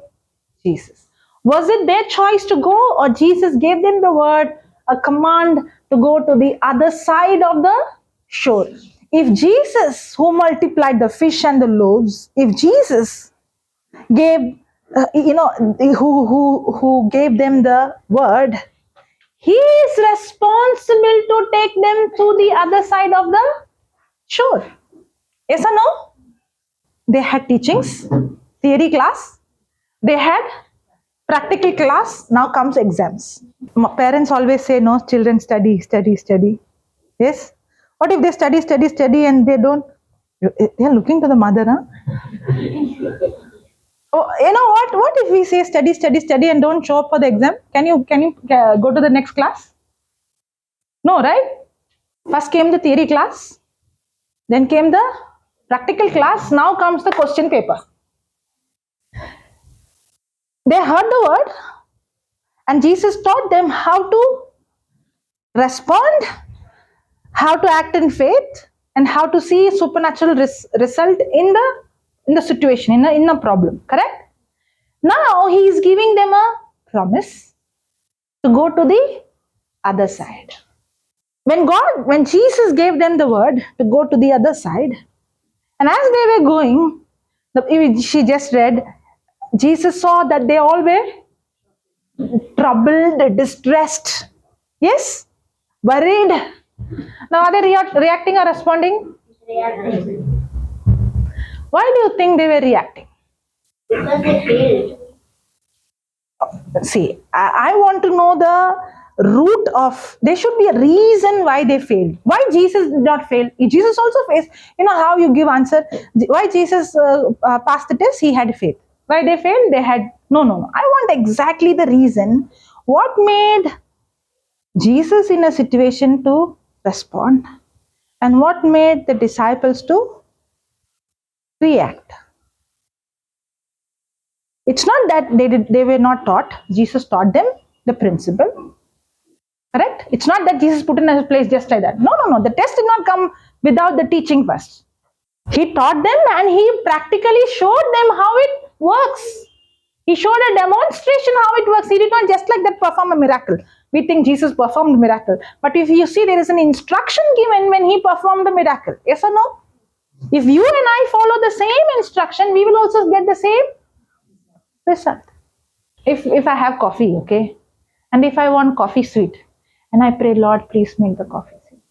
Jesus. Was it their choice to go, or Jesus gave them the word, a command to go to the other side of the shore? If Jesus, who multiplied the fish and the loaves, if Jesus gave, who gave them the word, he is responsible to take them to the other side of the shore. Yes or no? They had teachings, theory class. They had practical class. Now comes exams. Parents always say, no, children study. Yes? What if they study and they don't? They are looking to the mother. Huh? Oh, you know what? What if we say study, study, study and don't show up for the exam? Can you go to the next class? No, right? First came the theory class, then came the practical class, now comes the question paper. They heard the word and Jesus taught them how to respond, how to act in faith, and how to see supernatural result in the situation, in a problem. Correct? Now he is giving them a promise to go to the other side. When Jesus gave them the word to go to the other side, and as they were going, she just read, Jesus saw that they all were troubled, distressed. Yes? Worried. Now are they reacting or responding?
Reacting.
Why do you think they were reacting?
Because they failed.
See, I want to know the root of, there should be a reason why they failed. Why Jesus did not fail? Jesus also faced, you know how you give answer. Why Jesus passed the test? He had faith. Why they failed? They had, no. I want exactly the reason. What made Jesus in a situation to respond? And what made the disciples to react? It's not that they were not taught. Jesus taught them the principle. Correct? It's not that Jesus put in a place just like that. No. The test did not come without the teaching first. He taught them and he practically showed them how it works. He showed a demonstration how it works. He did not just like that perform a miracle. We think Jesus performed a miracle. But if you see, there is an instruction given when he performed the miracle. Yes or no? If you and I follow the same instruction, we will also get the same result. If I have coffee, okay, and if I want coffee sweet, and I pray, Lord, please make the coffee sweet.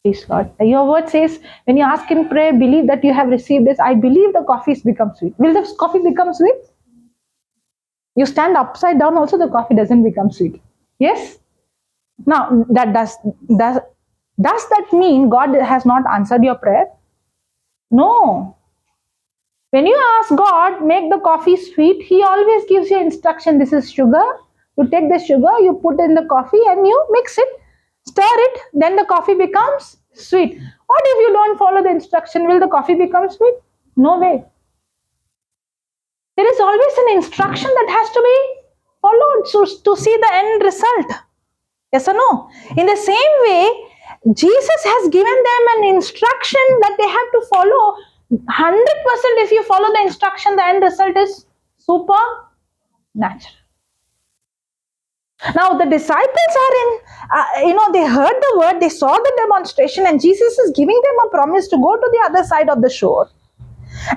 Please, Lord. Your word says, when you ask in prayer, believe that you have received this. I believe the coffee has become sweet. Will the coffee become sweet? You stand upside down, also the coffee doesn't become sweet. Yes? Now, does that mean God has not answered your prayer? No. When you ask God, make the coffee sweet, He always gives you instruction. This is sugar. You take the sugar, you put in the coffee and you mix it, stir it, then the coffee becomes sweet. What if you don't follow the instruction? Will the coffee become sweet? No way. There is always an instruction that has to be followed to see the end result. Yes or no? In the same way, Jesus has given them an instruction that they have to follow. 100% if you follow the instruction, the end result is supernatural. Now the disciples are in, they heard the word, they saw the demonstration, and Jesus is giving them a promise to go to the other side of the shore.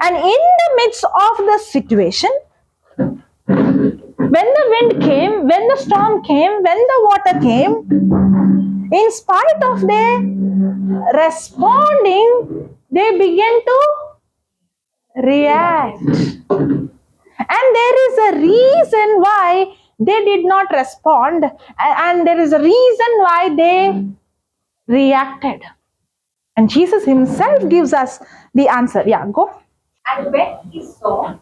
And in the midst of the situation, when the wind came, when the storm came, when the water came, in spite of their responding, they began to react. And there is a reason why they did not respond, and there is a reason why they reacted. And Jesus himself gives us the answer. Yeah, go.
And when he saw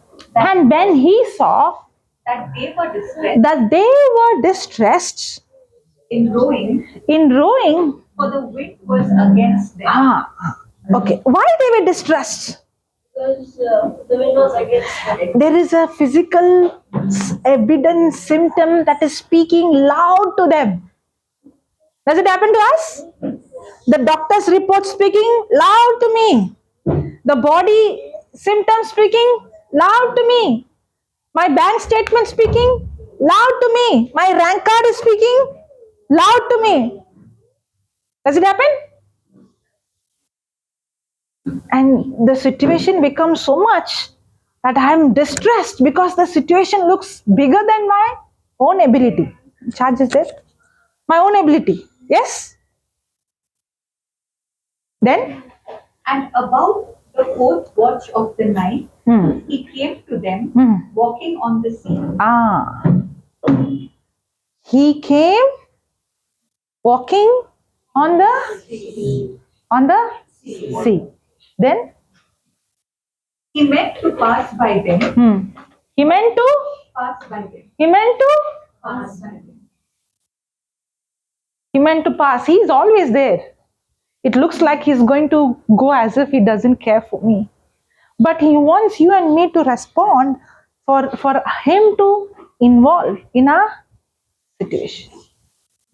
that they were distressed in rowing, for the wind was against them.
Okay. Why they were distressed?
Because the wind was against them.
There is a physical evidence symptom that is speaking loud to them. Does it happen to us? The doctor's report speaking loud to me. The body symptoms speaking loud to me. My bank statement speaking loud to me. My rank card is speaking loud to me. Does it happen? And the situation becomes so much that I am distressed because the situation looks bigger than my own ability. Charge is there? My own ability. Yes? Then?
And about the fourth watch of the night, he came to them walking on the sea.
He came walking on the sea. Then?
He meant to pass by them,
He meant to.
pass by them.
He meant to.
Pass by them.
He meant to pass. He is always there. It looks like he's going to go as if he doesn't care for me. But he wants you and me to respond for him to involve in a situation.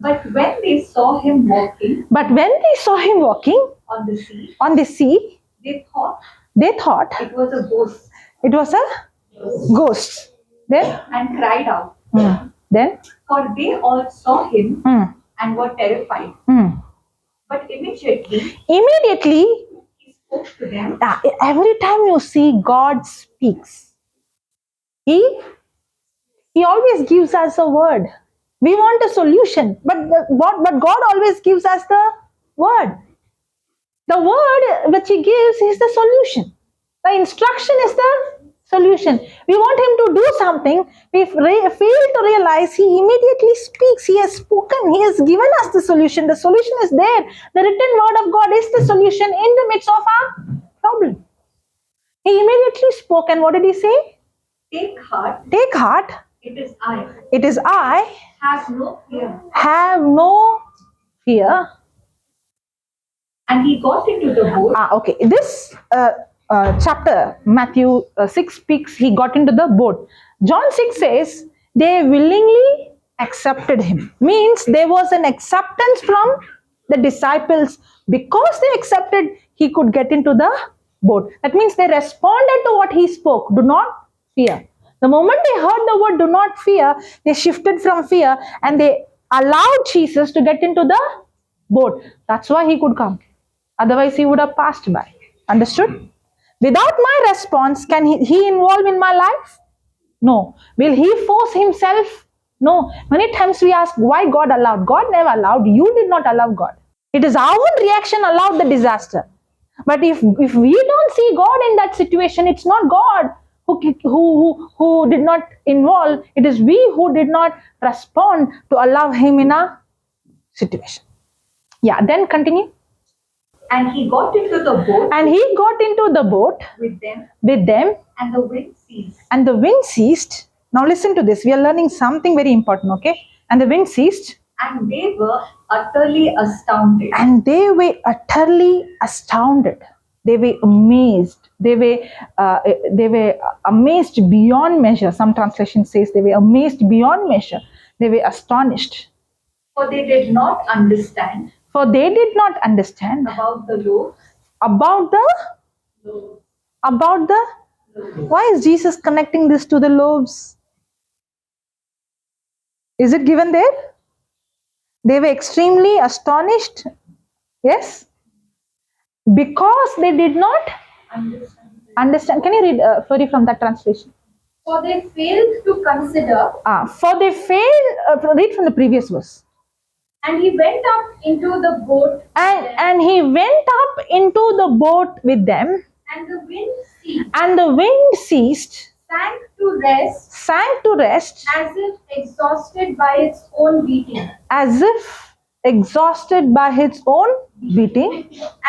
But when they saw him walking
But when they saw him walking
on the sea,
on the sea,
they thought
they thought
it was a ghost
it was a ghost. Then,
and cried out.
then,
For they all saw him
mm,
and were terrified.
mm.
But immediately
Immediately,
he spoke to them.
every time you see God speaks, He always gives us a word. We want a solution, but God always gives us the word. The word which He gives is the solution. The instruction is the solution. We want Him to do something. We fail to realize He immediately speaks. He has spoken. He has given us the solution. The solution is there. The written word of God is the solution in the midst of our problem. He immediately spoke, and what did He say?
Take heart,
Take heart.
it is I.
It is I.
Have no fear.
Have no fear.
And he got into the boat
Okay. This chapter, Matthew 6 speaks, he got into the boat. John 6 says, they willingly accepted him. Means there was an acceptance from the disciples. Because they accepted, he could get into the boat. That means they responded to what he spoke. Do not fear. The moment they heard the word, do not fear, they shifted from fear and they allowed Jesus to get into the boat. That's why he could come. Otherwise, he would have passed by. Understood? Without my response, can he involve in my life? No. Will he force himself? No. Many times we ask why God allowed. God never allowed. You did not allow God. It is our own reaction allowed the disaster. But if we don't see God in that situation, it's not God who did not involve. It is we who did not respond to allow him in a situation. Yeah, then continue.
and he got into the boat
And he got into the boat
with them,
with them,
and the wind ceased.
and the wind ceased. Now listen to this. We are learning something very important, okay? And the wind ceased,
And they were utterly astounded.
and they were utterly astounded. They were amazed. They were amazed beyond measure. Some translation says they were amazed beyond measure. They were astonished.
For they did not understand
For they did not understand
about the loaves.
about the. Why is Jesus connecting this to the loaves? Is it given there? They were extremely astonished. Yes? Because they did not understand. Can you read sorry from that translation?
For they failed to consider,
For they failed. Read from the previous verse.
and he went up into the boat,
And he went up into the boat with them,
and the wind ceased,
and the wind ceased,
sank to rest,
as
as if exhausted by its own beating.
exhausted by its own beating.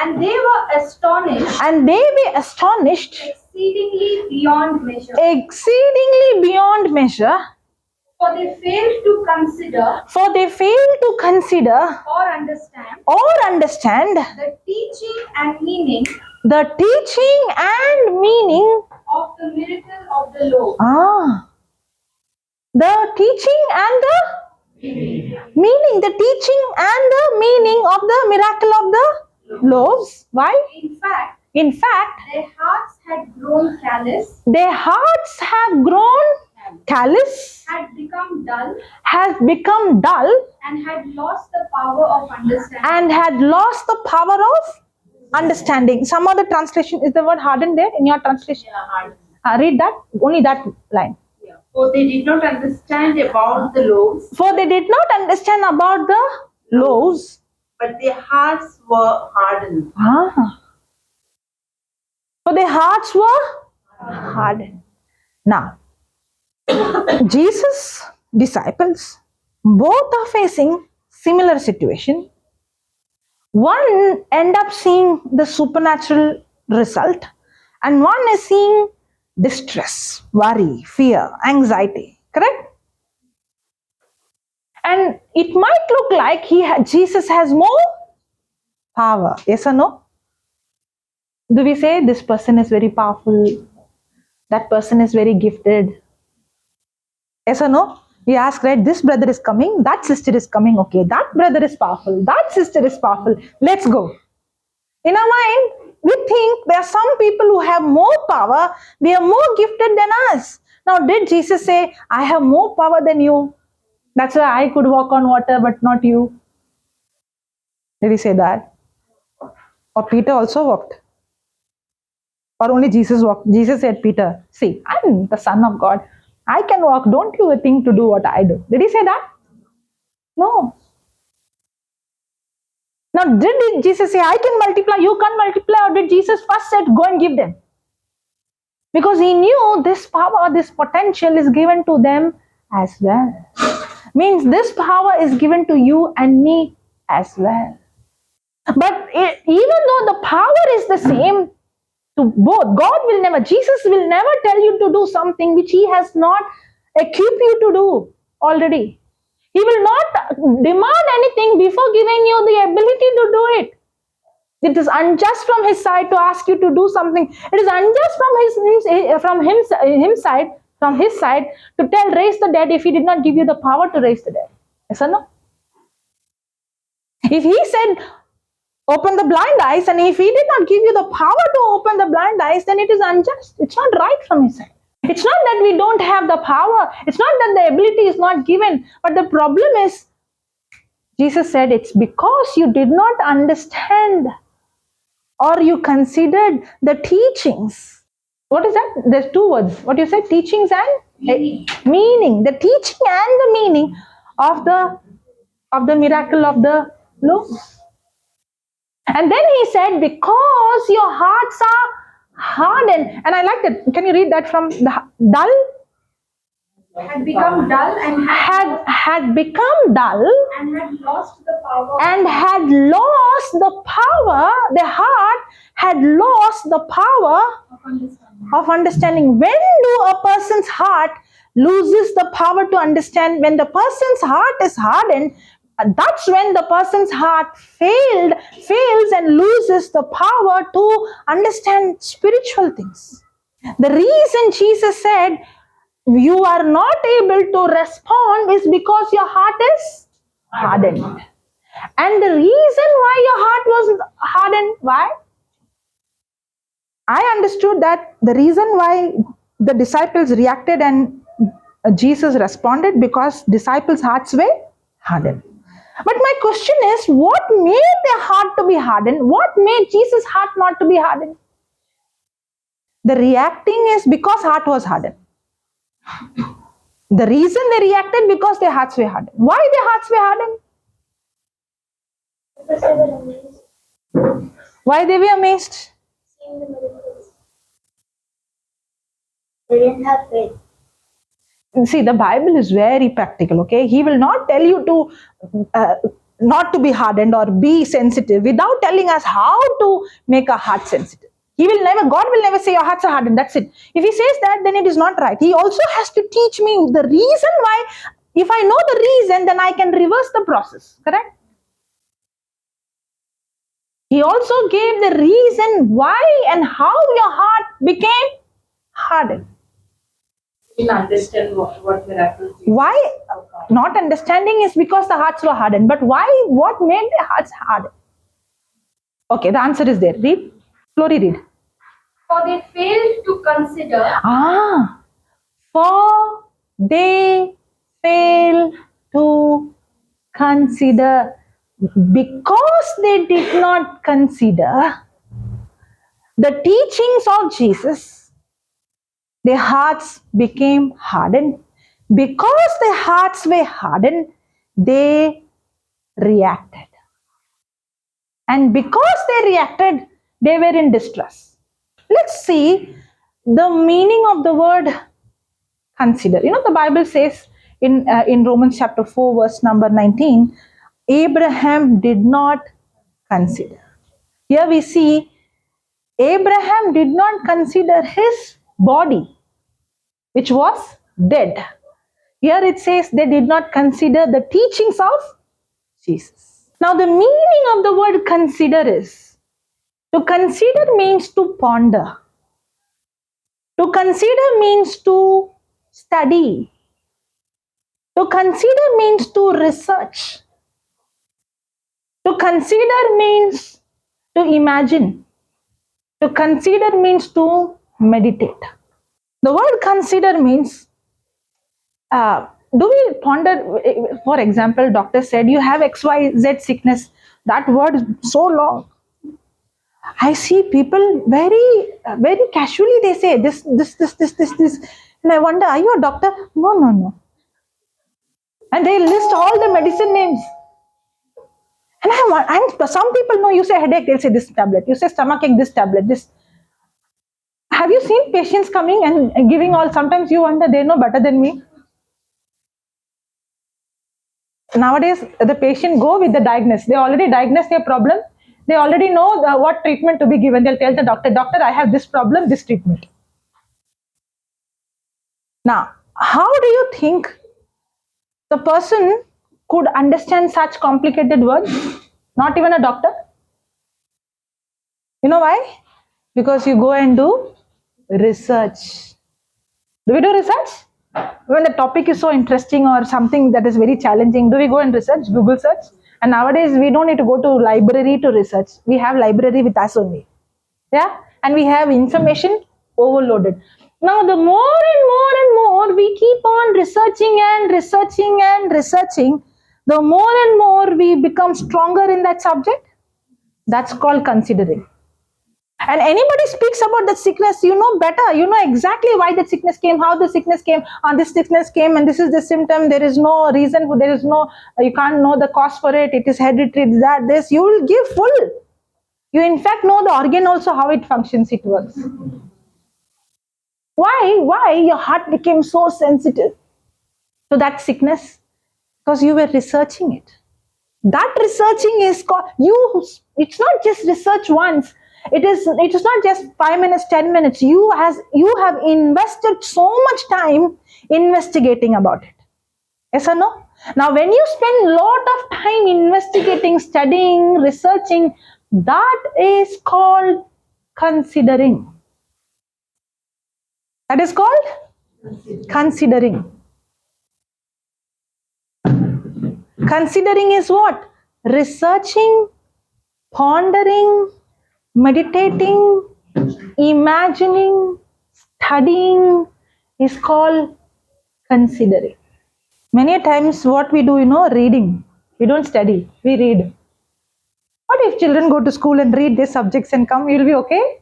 And they were astonished
And they were astonished
exceedingly beyond measure.
exceedingly beyond measure.
For they failed to consider or understand the teaching and meaning
the teaching and meaning.
of the miracle of the loaf.
The teaching and the meaning. The teaching and the meaning of the miracle of the loaves. Why?
In fact,
In fact,
their hearts had grown callous,
their hearts have grown callous,
had become dull,
and
had lost the power of understanding.
had lost the power of understanding. Some other translation, is the word hardened there in your translation? Read that, only that line.
For they did not understand about the loaves,
For they did not understand about the loaves,
but their hearts were hardened.
For their hearts were hardened. Now, Jesus' disciples, both are facing similar situation. One end up seeing the supernatural result, and one is seeing distress, worry, fear, anxiety. Correct? And it might look like Jesus has more power. Yes or no? Do we say this person is very powerful? That person is very gifted? Yes or no? We ask, right? This brother is coming, that sister is coming. Okay, that brother is powerful, that sister is powerful. Let's go. In our mind, we think there are some people who have more power, they are more gifted than us. Now, did Jesus say, I have more power than you? That's why I could walk on water, but not you. Did he say that? Or Peter also walked? Or only Jesus walked? Jesus said, Peter, see, I'm the Son of God. I can walk. Don't you think to do what I do? Did he say that? No. Now, did Jesus say, I can multiply, you can't multiply? Or did Jesus first said, go and give them? Because he knew this power, this potential is given to them as well. Means this power is given to you and me as well. But even though the power is the same to both, God will never, Jesus will never tell you to do something which he has not equipped you to do already. He will not demand anything before giving you the ability to do it. It is unjust from his side to ask you to do something. It is unjust from his side to tell raise the dead if he did not give you the power to raise the dead. Yes or no? If he said open the blind eyes and if he did not give you the power to open the blind eyes, then it is unjust. It's not right from his side. It's not that we don't have the power. It's not that the ability is not given. But the problem is, Jesus said, it's because you did not understand or you considered the teachings. What is that? There's two words. What you said? Teachings and meaning. The teaching and the meaning of the miracle of the loaves. And then he said, because your hearts are hardened. And I like that. Can you read that from the dull?
Had become dull and
had become dull
and had lost the power.
And had lost the power. The heart had lost the power of understanding. When do a person's heart loses the power to understand? When the person's heart is hardened, that's when the person's heart fails and loses the power to understand spiritual things. The reason Jesus said you are not able to respond is because your heart is hardened. And the reason why your heart was hardened, why? I understood that the reason why the disciples reacted and Jesus responded because disciples' hearts were hardened. But my question is, what made their heart to be hardened? What made Jesus' heart not to be hardened? The reacting is because heart was hardened. The reason they reacted because their hearts were hardened. Why their hearts were hardened?
Because they were amazed.
Why they were amazed?
Seeing the miracles. They didn't have faith.
See, the Bible is very practical, okay? He will not tell you to not to be hardened or be sensitive without telling us how to make our heart sensitive. God will never say your hearts are hardened, that's it. If he says that, then it is not right. He also has to teach me the reason why. If I know the reason, then I can reverse the process, correct? He also gave the reason why and how your heart became hardened.
You will understand what miracles.
Why not understanding is because the hearts were hardened. But why? What made the hearts hardened? Okay, the answer is there. Read. Glory, read.
For they failed to consider.
For they fail to consider. Because they did not consider the teachings of Jesus, their hearts became hardened. Because their hearts were hardened, they reacted. And because they reacted, they were in distress. Let's see the meaning of the word consider. You know, the Bible says in Romans chapter 4, verse number 19, Abraham did not consider. Here we see Abraham did not consider his body which was dead. Here it says they did not consider the teachings of Jesus. Now the meaning of the word consider is, to consider means to ponder. To consider means to study. To consider means to research. To consider means to imagine. To consider means to meditate. The word consider means, do we ponder? For example, doctor said you have XYZ sickness. That word is so long. I see people very casually they say this, and I wonder, are you a doctor? No. And they list all the medicine names. And some people know, you say headache, they'll say this tablet. You say stomachache, this tablet. This. Have you seen patients coming and giving all? Sometimes you wonder they know better than me. Nowadays, the patient go with the diagnosis. They already diagnosed their problem. They already know what treatment to be given. They'll tell the doctor, doctor, I have this problem, this treatment. Now, how do you think the person could understand such complicated words? Not even a doctor. You know why? Because you go and do research. Do we do research? When the topic is so interesting or something that is very challenging, do we go and research, Google search? And nowadays we don't need to go to library to research. We have library with us only. Yeah? And we have information overloaded. Now the more and more we keep on researching and researching and researching, the more and more we become stronger in that subject. That's called considering. And anybody speaks about that sickness, you know better. You know exactly why that sickness came, how the sickness came, this sickness came, and this is the symptom. There is no reason, there is no, you can't know the cause for it. It is hereditary, that, this. You will give full. You in fact know the organ also, how it functions, it works. Why your heart became so sensitive to that sickness? Because you were researching it. That researching is called, it's not just research once. It is not just 5 minutes, 10 minutes. You have invested so much time investigating about it. Yes or no? Now, when you spend a lot of time investigating, studying, researching, that is called considering. That is called considering. Considering is what? Researching, pondering, meditating, imagining, studying is called considering. Many times what we do, reading. We don't study, we read. What if children go to school and read their subjects and come, you'll be okay?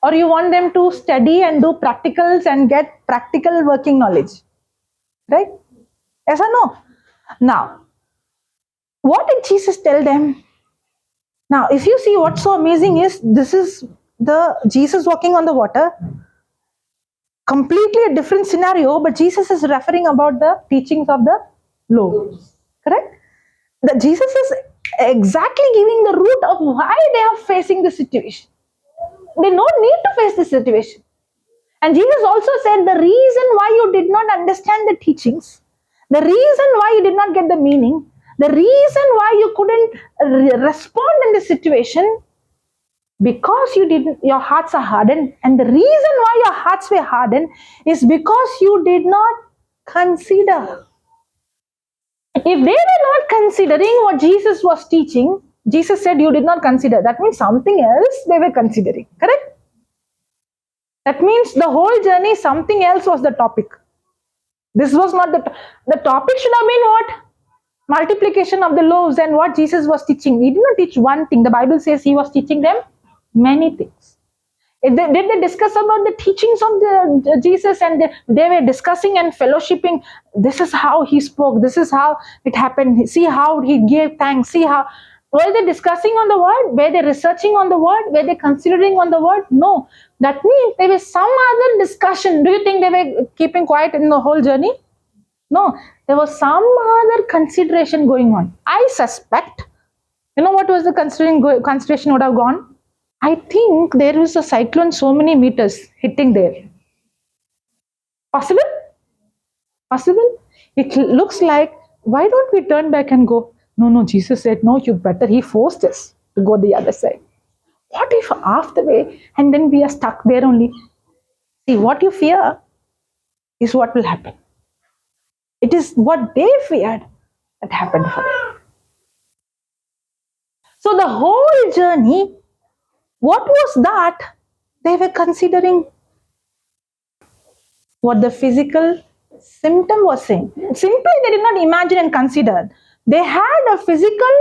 Or you want them to study and do practicals and get practical working knowledge. Right? Yes or no? Now, what did Jesus tell them? Now, if you see what's so amazing is, this is the Jesus walking on the water. Completely a different scenario, but Jesus is referring about the teachings of the loaves. Correct? That Jesus is exactly giving the root of why they are facing the situation. They don't need to face this situation. And Jesus also said the reason why you did not understand the teachings, the reason why you did not get the meaning, the reason why you couldn't respond in the situation, because your hearts are hardened. And the reason why your hearts were hardened is because you did not consider. If they were not considering what Jesus was teaching, Jesus said you did not consider. That means something else they were considering. Correct? That means the whole journey, something else was the topic. This was not the topic should have been what? Multiplication of the loaves and what Jesus was teaching. He did not teach one thing. The Bible says he was teaching them many things. Did they discuss about the teachings of the Jesus, and they were discussing and fellowshipping? This is how he spoke. This is how it happened. See how he gave thanks. See how. Were they discussing on the word? Were they researching on the word? Were they considering on the word? No. That means there was some other discussion. Do you think they were keeping quiet in the whole journey? No. There was some other consideration going on. I suspect. You know what was the consideration would have gone? I think there is a cyclone so many meters hitting there. Possible? Possible? It looks like, why don't we turn back and go? No, Jesus said, no, you better. He forced us to go the other side. What if half the way and then we are stuck there only? See, what you fear is what will happen. It is what they feared that happened for them. So the whole journey, what was that? They were considering what the physical symptom was saying. Simply, they did not imagine and consider. They had a physical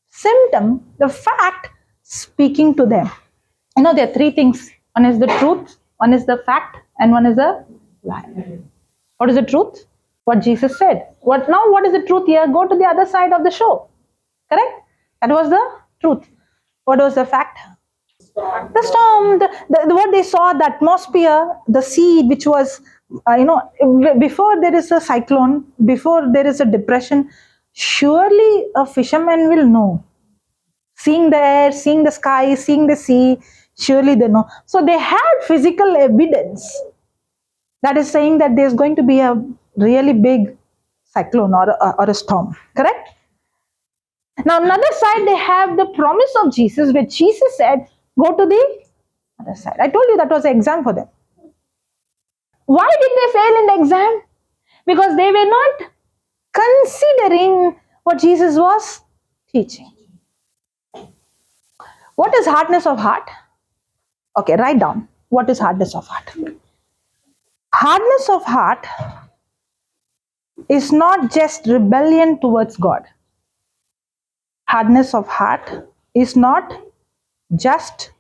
symptom, the fact speaking to them. You know, there are three things. One is the truth, one is the fact, and one is the lie. What is the truth? What Jesus said. What is the truth here? Go to the other side of the shore. Correct? That was the truth. What was the fact? The storm, what they saw, the atmosphere, the sea, which was, before there is a cyclone, before there is a depression, surely a fisherman will know. Seeing the air, seeing the sky, seeing the sea, surely they know. So they had physical evidence that is saying that there's going to be a really big cyclone or a storm. Correct? Now, on the other side, they have the promise of Jesus, where Jesus said, go to the other side. I told you that was an exam for them. Why did they fail in the exam? Because they were not considering what Jesus was teaching. What is hardness of heart? Okay, write down. What is hardness of heart? Hardness of heart is not just rebellion towards God. Hardness of heart is not just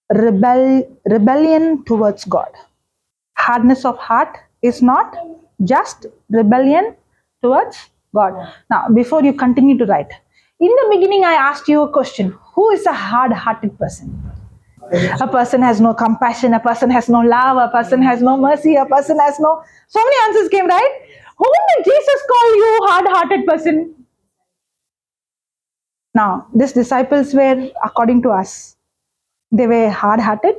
rebellion towards God. Hardness of heart is not just rebellion towards God. Now, before you continue to write, in the beginning I asked you a question. Who is a hard-hearted person? A person has no compassion, a person has no love, a person has no mercy, a person has no... So many answers came, right? Whom did Jesus call you hard-hearted person? Now, these disciples were, according to us, they were hard-hearted.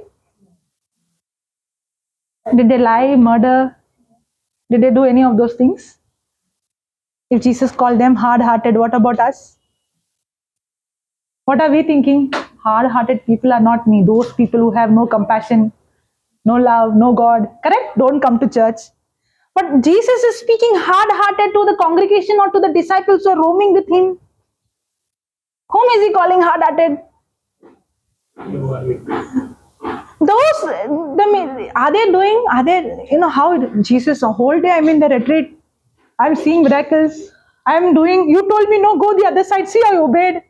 Did they lie, murder? Did they do any of those things? If Jesus called them hard-hearted, what about us? What are we thinking? Hard-hearted people are not me. Those people who have no compassion, no love, no God. Correct? Don't come to church. But Jesus is speaking hard-hearted to the congregation or to the disciples who are roaming with him. Whom is he calling hard-hearted? Those, how Jesus, a whole day I'm in the retreat, I'm seeing miracles, you told me no, go the other side, see, I obeyed.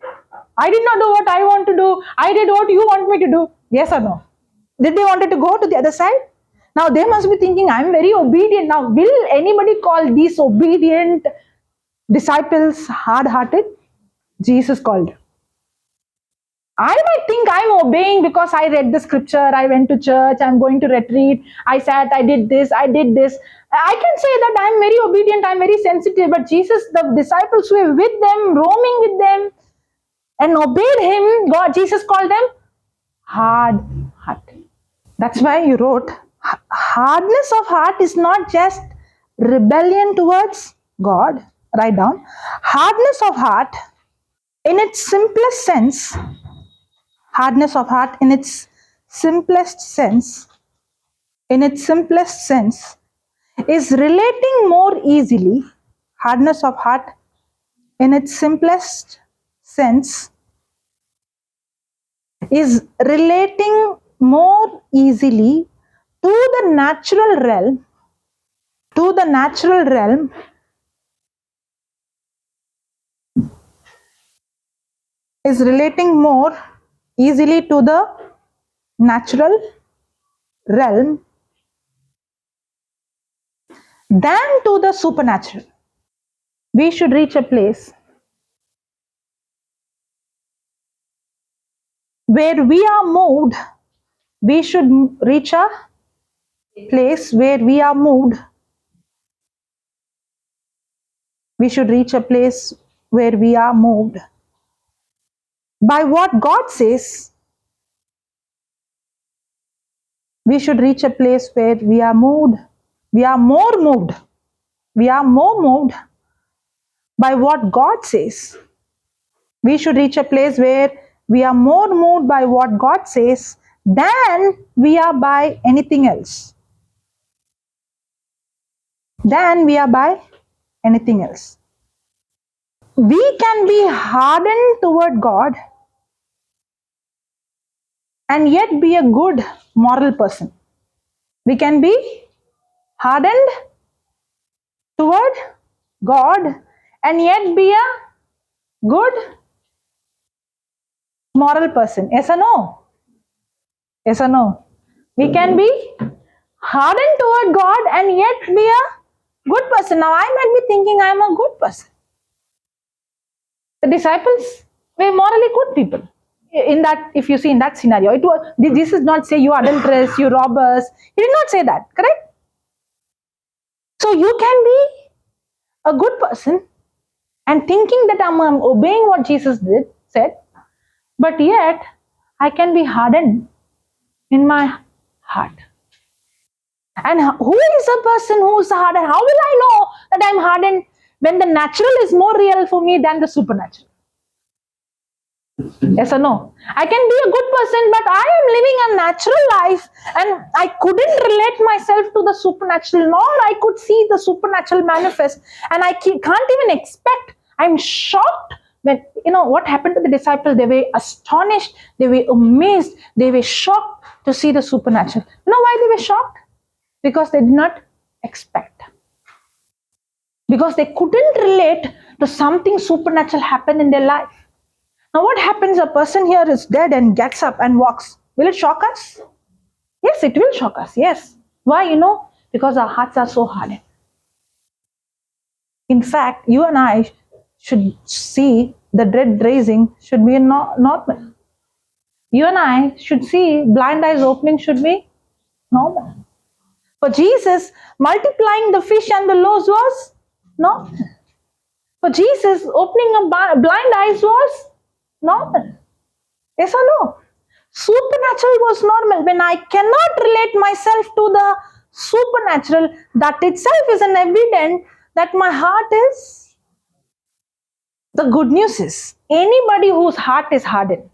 I did not do what I want to do, I did what you want me to do. Yes or no? Did they wanted to go to the other side? Now they must be thinking, I'm very obedient. Now, will anybody call these obedient disciples hard-hearted? Jesus called. I might think I'm obeying because I read the scripture, I went to church, I'm going to retreat, I sat, I did this. I can say that I'm very obedient, I'm very sensitive, but Jesus, the disciples who were with them, roaming with them, and obeyed him, Jesus called them hard-hearted. That's why you wrote, hardness of heart is not just rebellion towards God. Write down, hardness of heart in its simplest sense, hardness of heart in its simplest sense, is relating more easily. Hardness of heart in its simplest sense is relating more easily to the natural realm, is relating more easily to the natural realm than to the supernatural. We should reach a place where we are moved. We should reach a place where we are moved. We should reach a place where we are moved by what God says We should reach a place where we are moved. We are more moved. We are more moved by what God says. We should reach a place where we are more moved by what God says than we are by anything else. Than we are by anything else. We can be hardened toward God and yet be a good moral person. We can be hardened toward God and yet be a good moral person. Yes or no? Yes or no? We can be hardened toward God and yet be a good person. Now I might be thinking I am a good person. The disciples were morally good people. In that, if you see in that scenario, Jesus did not say you adulterers, you robbers. He did not say that, correct? So you can be a good person and thinking that I'm obeying what Jesus said, but yet I can be hardened in my heart. And who is a person who is hardened? How will I know that I'm hardened when the natural is more real for me than the supernatural? Yes or no? I can be a good person, but I am living a natural life and I couldn't relate myself to the supernatural, nor I could see the supernatural manifest. And I can't even expect. I'm shocked when, what happened to the disciples. They were astonished, they were amazed, they were shocked to see the supernatural. You know why they were shocked? Because they did not expect. Because they couldn't relate to something supernatural happen in their life. Now what happens? A person here is dead and gets up and walks. Will it shock us? Yes, it will shock us. Yes. Why? Because our hearts are so hardened. In fact, you and I should see the dead raising should be normal. You and I should see blind eyes opening should be normal. For Jesus, multiplying the fish and the loaves was normal. For Jesus, opening of blind eyes was normal. Yes or no? Supernatural was normal. When I cannot relate myself to the supernatural, that itself is an evidence that my heart is. The good news is, anybody whose heart is hardened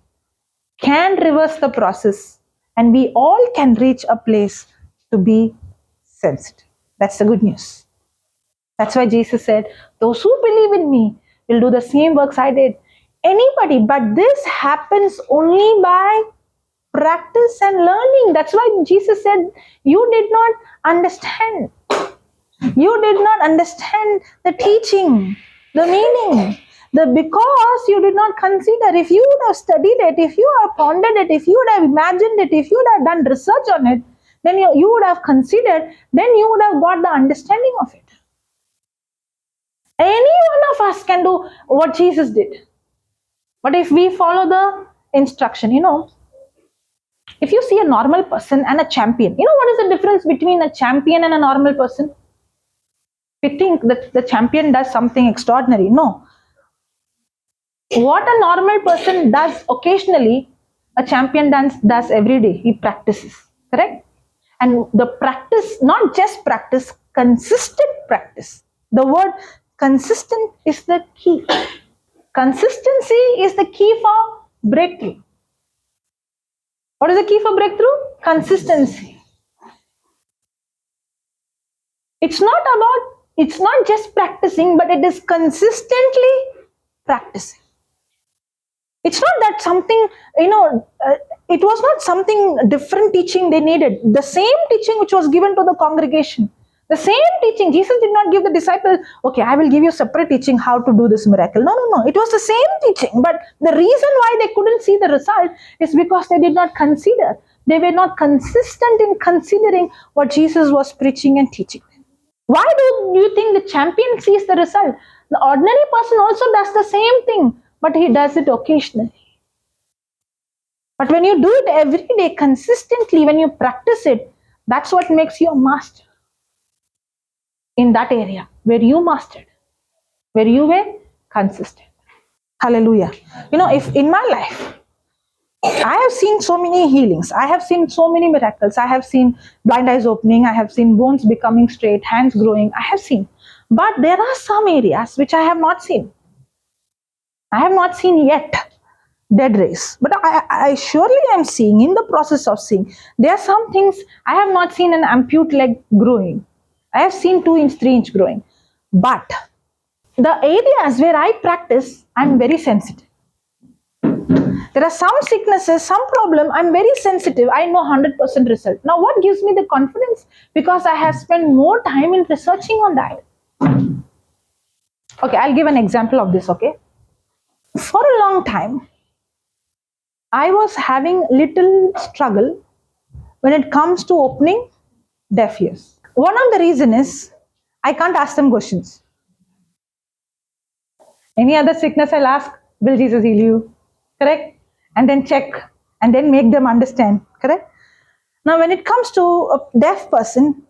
can reverse the process, and we all can reach a place to be sensitive. That's the good news. That's why Jesus said, those who believe in me will do the same works I did. Anybody, but this happens only by practice and learning. That's why Jesus said, you did not understand. You did not understand the teaching, the meaning. Because you did not consider. If you would have studied it, if you have pondered it, if you would have imagined it, if you would have done research on it, then you would have considered, then you would have got the understanding of it. Any one of us can do what Jesus did. But if we follow the instruction, if you see a normal person and a champion, what is the difference between a champion and a normal person? We think that the champion does something extraordinary. No. What a normal person does occasionally, a champion does every day. He practices. Correct? And the practice, not just practice, consistent practice. The word consistent is the key. Consistency is the key for breakthrough. What is the key for breakthrough? Consistency. It's not just practicing, but it is consistently practicing. It's not that something, it was not something different teaching they needed. The same teaching which was given to the congregation. The same teaching. Jesus did not give the disciples, okay, I will give you separate teaching how to do this miracle. No. It was the same teaching. But the reason why they couldn't see the result is because they did not consider. They were not consistent in considering what Jesus was preaching and teaching. Why do you think the champion sees the result? The ordinary person also does the same thing, but he does it occasionally. But when you do it every day consistently, when you practice it, that's what makes you a master. In that area where you mastered, where you were consistent. Hallelujah. If in my life, I have seen so many healings. I have seen so many miracles. I have seen blind eyes opening. I have seen bones becoming straight, hands growing. I have seen. But there are some areas which I have not seen. I have not seen yet dead race. But I surely am seeing, in the process of seeing. There are some things I have not seen an ampute leg growing. I have seen 2-inch, 3-inch growing. But the areas where I practice, I'm very sensitive. There are some sicknesses, some problem, I'm very sensitive. I know 100% result. Now, what gives me the confidence? Because I have spent more time in researching on that. Okay, I'll give an example of this, okay? For a long time, I was having little struggle when it comes to opening deaf ears. One of the reason is, I can't ask them questions. Any other sickness I'll ask, will Jesus heal you? Correct? And then check and then make them understand. Correct? Now, when it comes to a deaf person,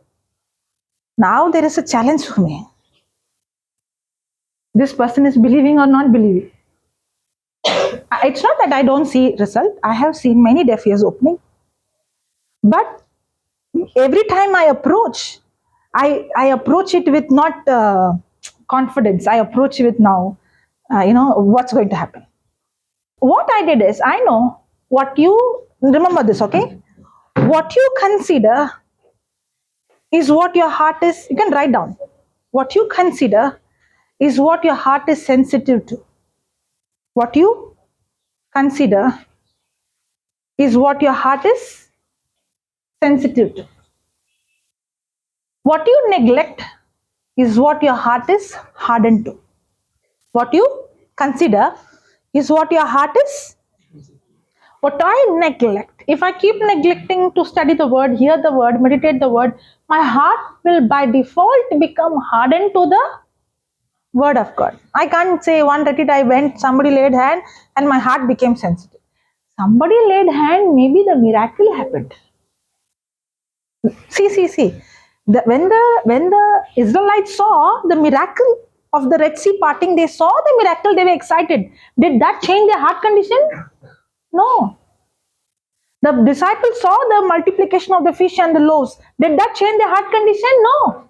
now there is a challenge for me. This person is believing or not believing. It's not that I don't see result. I have seen many deaf ears opening. But every time I approach it with not confidence. I approach it with now, what's going to happen. What I did is, I know what you, remember this, okay? What you consider is what your heart is, you can write down. What you consider is what your heart is sensitive to. What you consider is what your heart is sensitive to. What you neglect is what your heart is hardened to. What you consider is what your heart is. What I neglect, if I keep neglecting to study the word, hear the word, meditate the word, my heart will by default become hardened to the word of God. I can't say one retreat I went, somebody laid hand and my heart became sensitive. Somebody laid hand, maybe the miracle happened. See. When the Israelites saw the miracle of the Red Sea parting, they saw the miracle, they were excited. Did that change their heart condition? No. The disciples saw the multiplication of the fish and the loaves. Did that change their heart condition? No.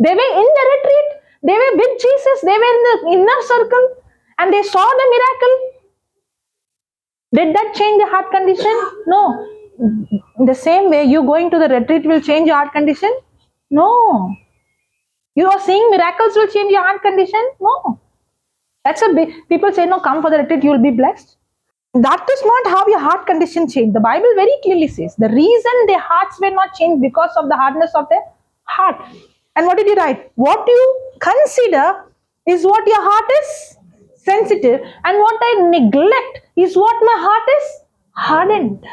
They were in the retreat. They were with Jesus. They were in the inner circle and they saw the miracle. Did that change the heart condition? No. The same way, you going to the retreat will change your heart condition? No. You are seeing miracles will change your heart condition? No. That's a big, people say, no, come for the retreat, you will be blessed. That is not how your heart condition changed. The Bible very clearly says the reason their hearts were not changed because of the hardness of their heart. And what did he write? What you consider is what your heart is sensitive, and what I neglect is what my heart is hardened.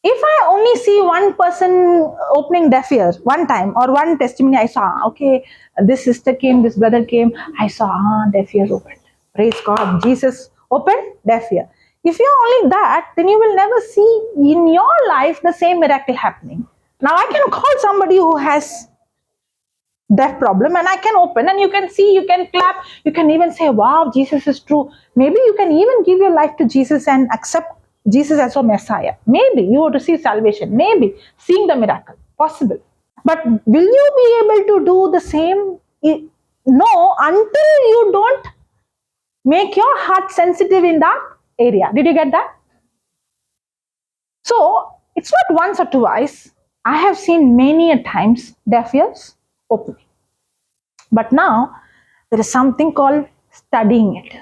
If I only see one person opening deaf ears one time, or one testimony I saw, okay, this sister came, this brother came, I saw, deaf ears opened. Praise God, Jesus opened deaf ear. If you're only that, then you will never see in your life the same miracle happening. Now I can call somebody who has deaf problem and I can open and you can see, you can clap, you can even say, wow, Jesus is true. Maybe you can even give your life to Jesus and accept Jesus as your Messiah. Maybe you will receive salvation. Maybe seeing the miracle. Possible. But will you be able to do the same? No, until you don't make your heart sensitive in that area. Did you get that? So, it's not once or twice. I have seen many a times deaf ears opening. But now, there is something called studying it.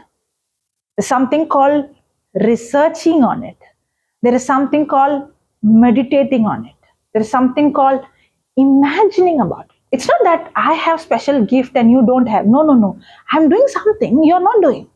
There's something called researching on it. There is something called meditating on it. There is something called imagining about it. It's not that I have special gift and you don't have. No. I'm doing something you're not doing.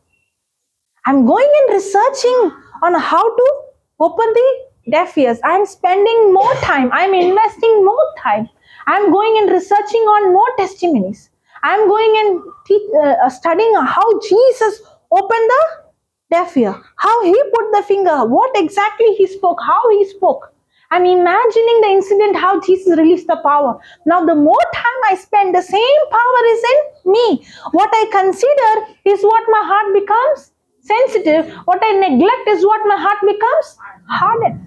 I'm going and researching on how to open the deaf ears. I'm spending more time. I'm investing more time. I'm going and researching on more testimonies. I'm going and studying how Jesus opened the deaf ear, how he put the finger, what exactly he spoke, how he spoke. I'm imagining the incident, how Jesus released the power. Now, the more time I spend, the same power is in me. What I consider is what my heart becomes sensitive, what I neglect is what my heart becomes hardened.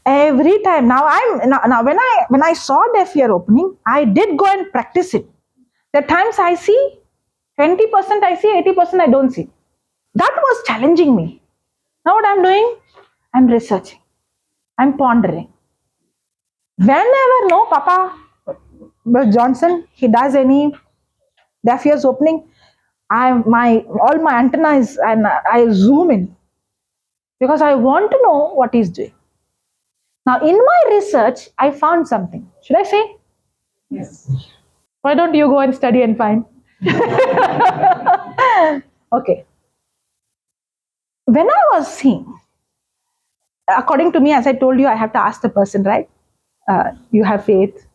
Every time. Now when I saw deaf ear opening, I did go and practice it. The times I see 20% I see, 80% I don't see. That was challenging me. Now what I'm doing? I'm researching. I'm pondering. Whenever Papa Johnson, he does any deaf ears opening, all my antennas and I zoom in because I want to know what he's doing. Now in my research, I found something. Should I say?
Yes.
Why don't you go and study and find? Okay. When I was seeing, according to me, as I told you, I have to ask the person, right? You have faith.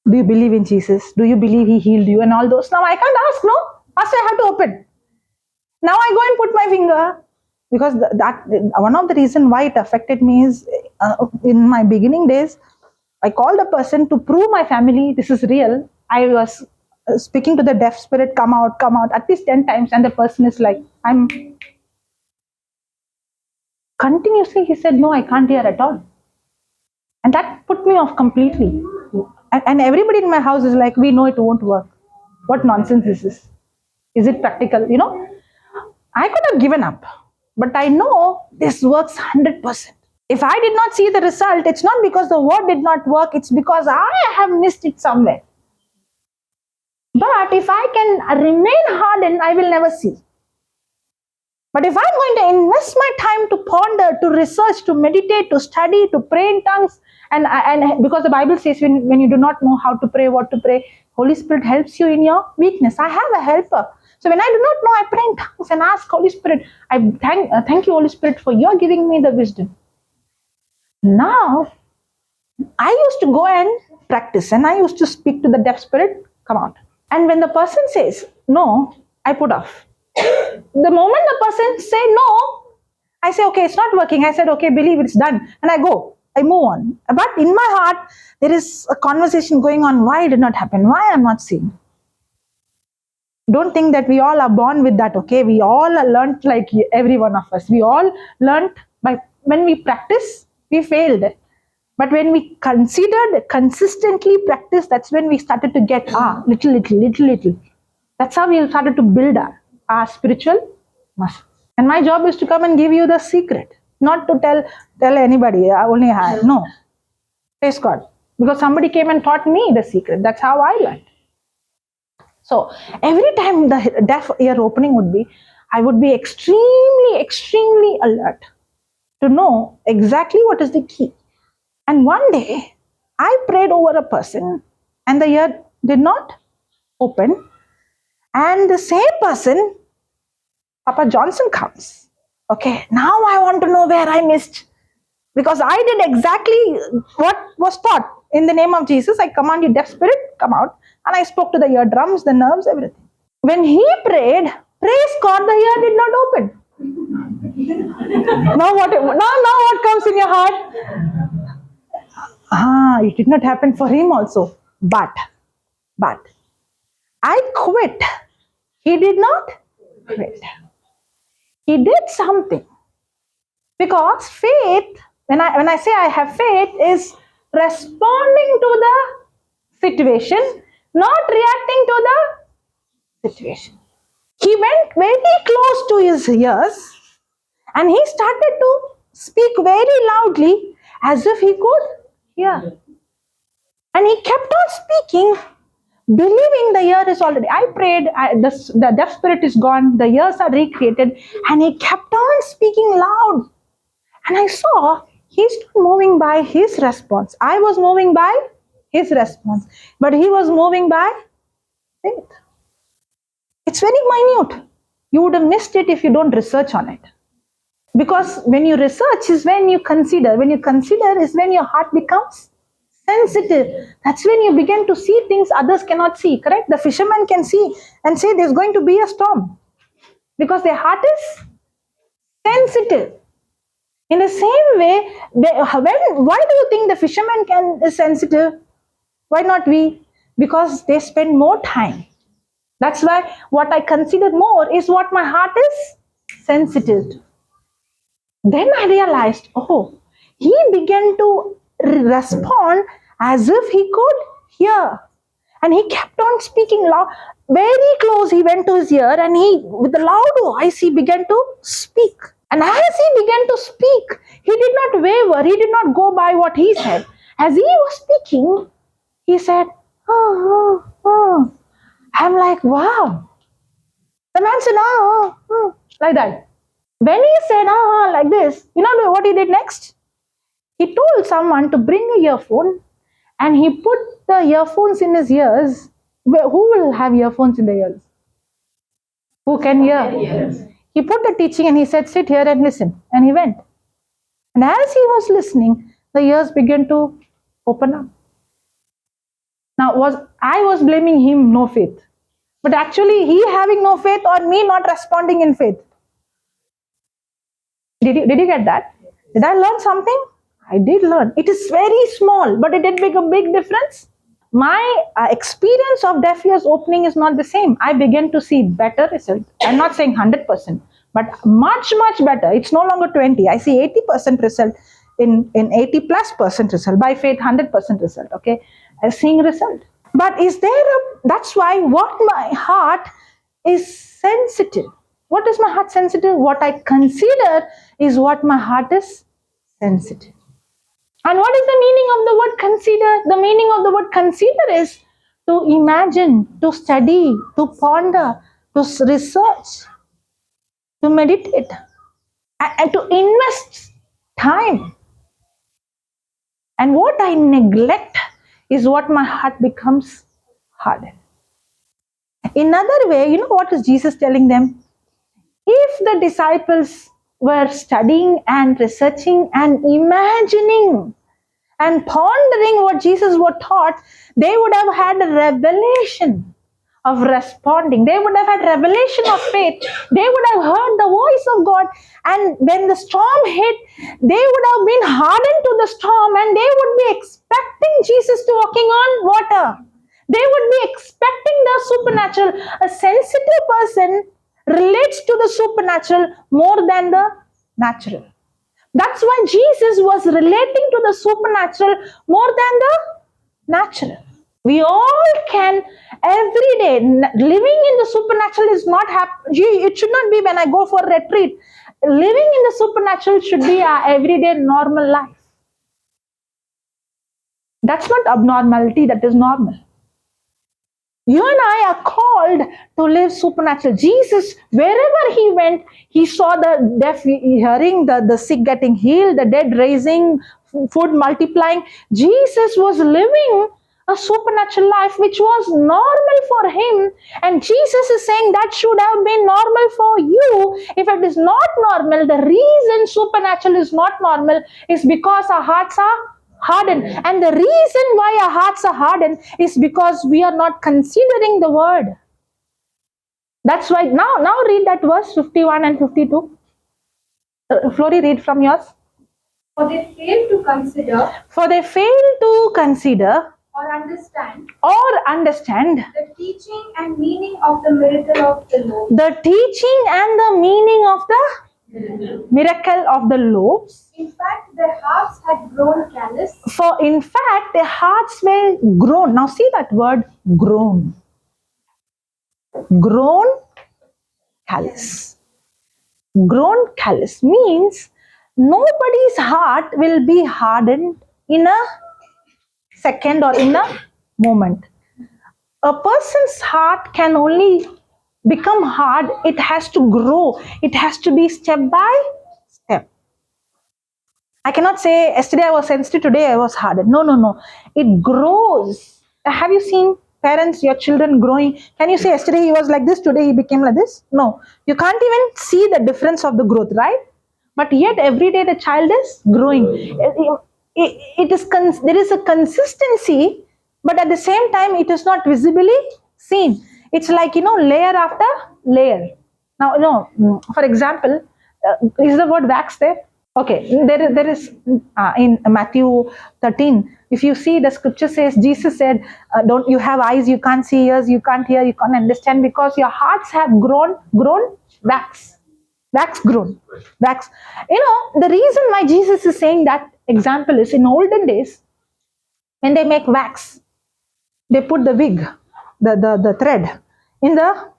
Do you believe in Jesus? Do you believe he healed you? And all those. Now I can't ask, no? First I have to open. Now I go and put my finger. Because that one of the reasons why it affected me is in my beginning days, I called a person to prove my family this is real. I was speaking to the deaf spirit, come out, at least 10 times. And the person is like, I'm... Continuously he said, no, I can't hear at all. And that put me off completely. And everybody in my house is like, we know it won't work. What nonsense is this? Is it practical? I could have given up. But I know this works 100%. If I did not see the result, it's not because the word did not work, it's because I have missed it somewhere. But if I can remain hardened, I will never see. But if I'm going to invest my time to ponder, to research, to meditate, to study, to pray in tongues, and because the Bible says when you do not know how to pray, what to pray, Holy Spirit helps you in your weakness. I have a helper. So when I do not know, I pray in tongues and ask Holy Spirit. I thank you, Holy Spirit, for your giving me the wisdom. Now, I used to go and practice and I used to speak to the deaf spirit, come out. And when the person says no, I put off. The moment the person say no, I say, okay, it's not working. I said, okay, believe it's done. And I go, I move on. But in my heart, there is a conversation going on. Why it did not happen? Why I'm not seeing? Don't think that we all are born with that, okay? We all are learned like every one of us. We all learned when we practice, we failed. But when we consistently practice, that's when we started to get little. That's how we started to build our spiritual muscles. And my job is to come and give you the secret, not to tell anybody. I only have no. Praise God, because somebody came and taught me the secret. That's how I learned. So every time the deaf ear opening would be, I would be extremely alert to know exactly what is the key. And one day, I prayed over a person and the ear did not open. And the same person, Papa Johnson comes. Okay, now I want to know where I missed. Because I did exactly what was taught. In the name of Jesus, I command you, deaf spirit, come out. And I spoke to the eardrums, the nerves, everything. When he prayed, praise God, the ear did not open. Now what comes in your heart? It did not happen for him also. But I quit. He did not quit. He did something. Because faith, when I say I have faith, is responding to the situation, not reacting to the situation. He went very close to his ears and he started to speak very loudly as if he could hear. And he kept on speaking, believing the ear is already. I prayed, the deaf spirit is gone, the ears are recreated, and he kept on speaking loud. And I saw he started moving by his response. I was moving by his response, but he was moving by faith. It's very minute. You would have missed it if you don't research on it. Because when you research is when you consider. When you consider is when your heart becomes sensitive. That's when you begin to see things others cannot see, correct? The fisherman can see and say there's going to be a storm. Because their heart is sensitive. In the same way, why do you think the fisherman is sensitive? Why not we? Because they spend more time. That's why what I consider more is what my heart is sensitive. Then I realized, oh, he began to respond as if he could hear. And he kept on speaking loud, very close. He went to his ear and he, with a loud voice, he began to speak. And as he began to speak, he did not waver. He did not go by what he said. As he was speaking, he said, oh, oh, oh. I'm like, wow. The man said, oh, oh, oh, like that. When he said, like this, you know what he did next? He told someone to bring a earphone and he put the earphones in his ears. Who will have earphones in the ears? Who can hear? Yes. He put the teaching and he said, sit here and listen. And he went. And as he was listening, the ears began to open up. Now, I was blaming him, no faith. But actually, he having no faith or me not responding in faith. Did you get that? Did I learn something? I did learn. It is very small, but it did make a big difference. My experience of deaf ears opening is not the same. I began to see better result. I'm not saying 100%, but much, much better. It's no longer 20. I see 80% result in 80+% result. By faith, 100% result. Okay, I'm seeing result. But that's why what my heart is sensitive. What is my heart sensitive? What I consider is what my heart is sensitive. And what is the meaning of the word consider? The meaning of the word consider is to imagine, to study, to ponder, to research, to meditate, and to invest time. And what I neglect is what my heart becomes hardened. In another way, you know what is Jesus telling them? If the disciples were studying and researching and imagining and pondering what Jesus was taught, they would have had a revelation of responding. They would have had revelation of faith. They would have heard the voice of God. And when the storm hit, they would have been hardened to the storm and they would be expecting Jesus to walking on water. They would be expecting the supernatural. A sensitive person relates to the supernatural more than the natural. That's why Jesus was relating to the supernatural more than the natural. We all can every day. Living in the supernatural is not it should not be when I go for a retreat. Living in the supernatural should be our everyday normal life. That's not abnormality, that is normal. You and I are called to live supernatural. Jesus, wherever he went, he saw the deaf hearing, the sick getting healed, the dead raising, food multiplying. Jesus was living a supernatural life which was normal for him. And Jesus is saying that should have been normal for you. If it is not normal, the reason supernatural is not normal is because our hearts are hardened. And the reason why our hearts are hardened is because we are not considering the word. That's why now read that verse 51 and 52. Flory, read from yours.
For they fail to consider.
For they fail to consider
Or understand
the
teaching and meaning of the miracle of the loaves.
The teaching and the meaning of the miracle of the loaves.
In fact, their hearts had grown callous.
For in fact, their hearts were grown. Now see that word, grown. Grown callous. Grown callous means nobody's heart will be hardened in a second or in a moment. A person's heart can only become hard. It has to grow. It has to be step by step. I cannot say yesterday I was sensitive, today I was hardened. No. It grows. Have you seen parents, your children growing? Can you say yesterday he was like this, today he became like this? No. You can't even see the difference of the growth, right? But yet every day the child is growing. There is a consistency, but at the same time it is not visibly seen. It's like, layer after layer. Now, for example, is the word wax there? Okay, there is in Matthew 13, if you see, the scripture says, Jesus said, don't you have eyes, you can't see, ears, you can't hear, you can't understand, because your hearts have grown wax. Wax grown. Wax. The reason why Jesus is saying that example is in olden days, when they make wax, they put the wig, the thread in the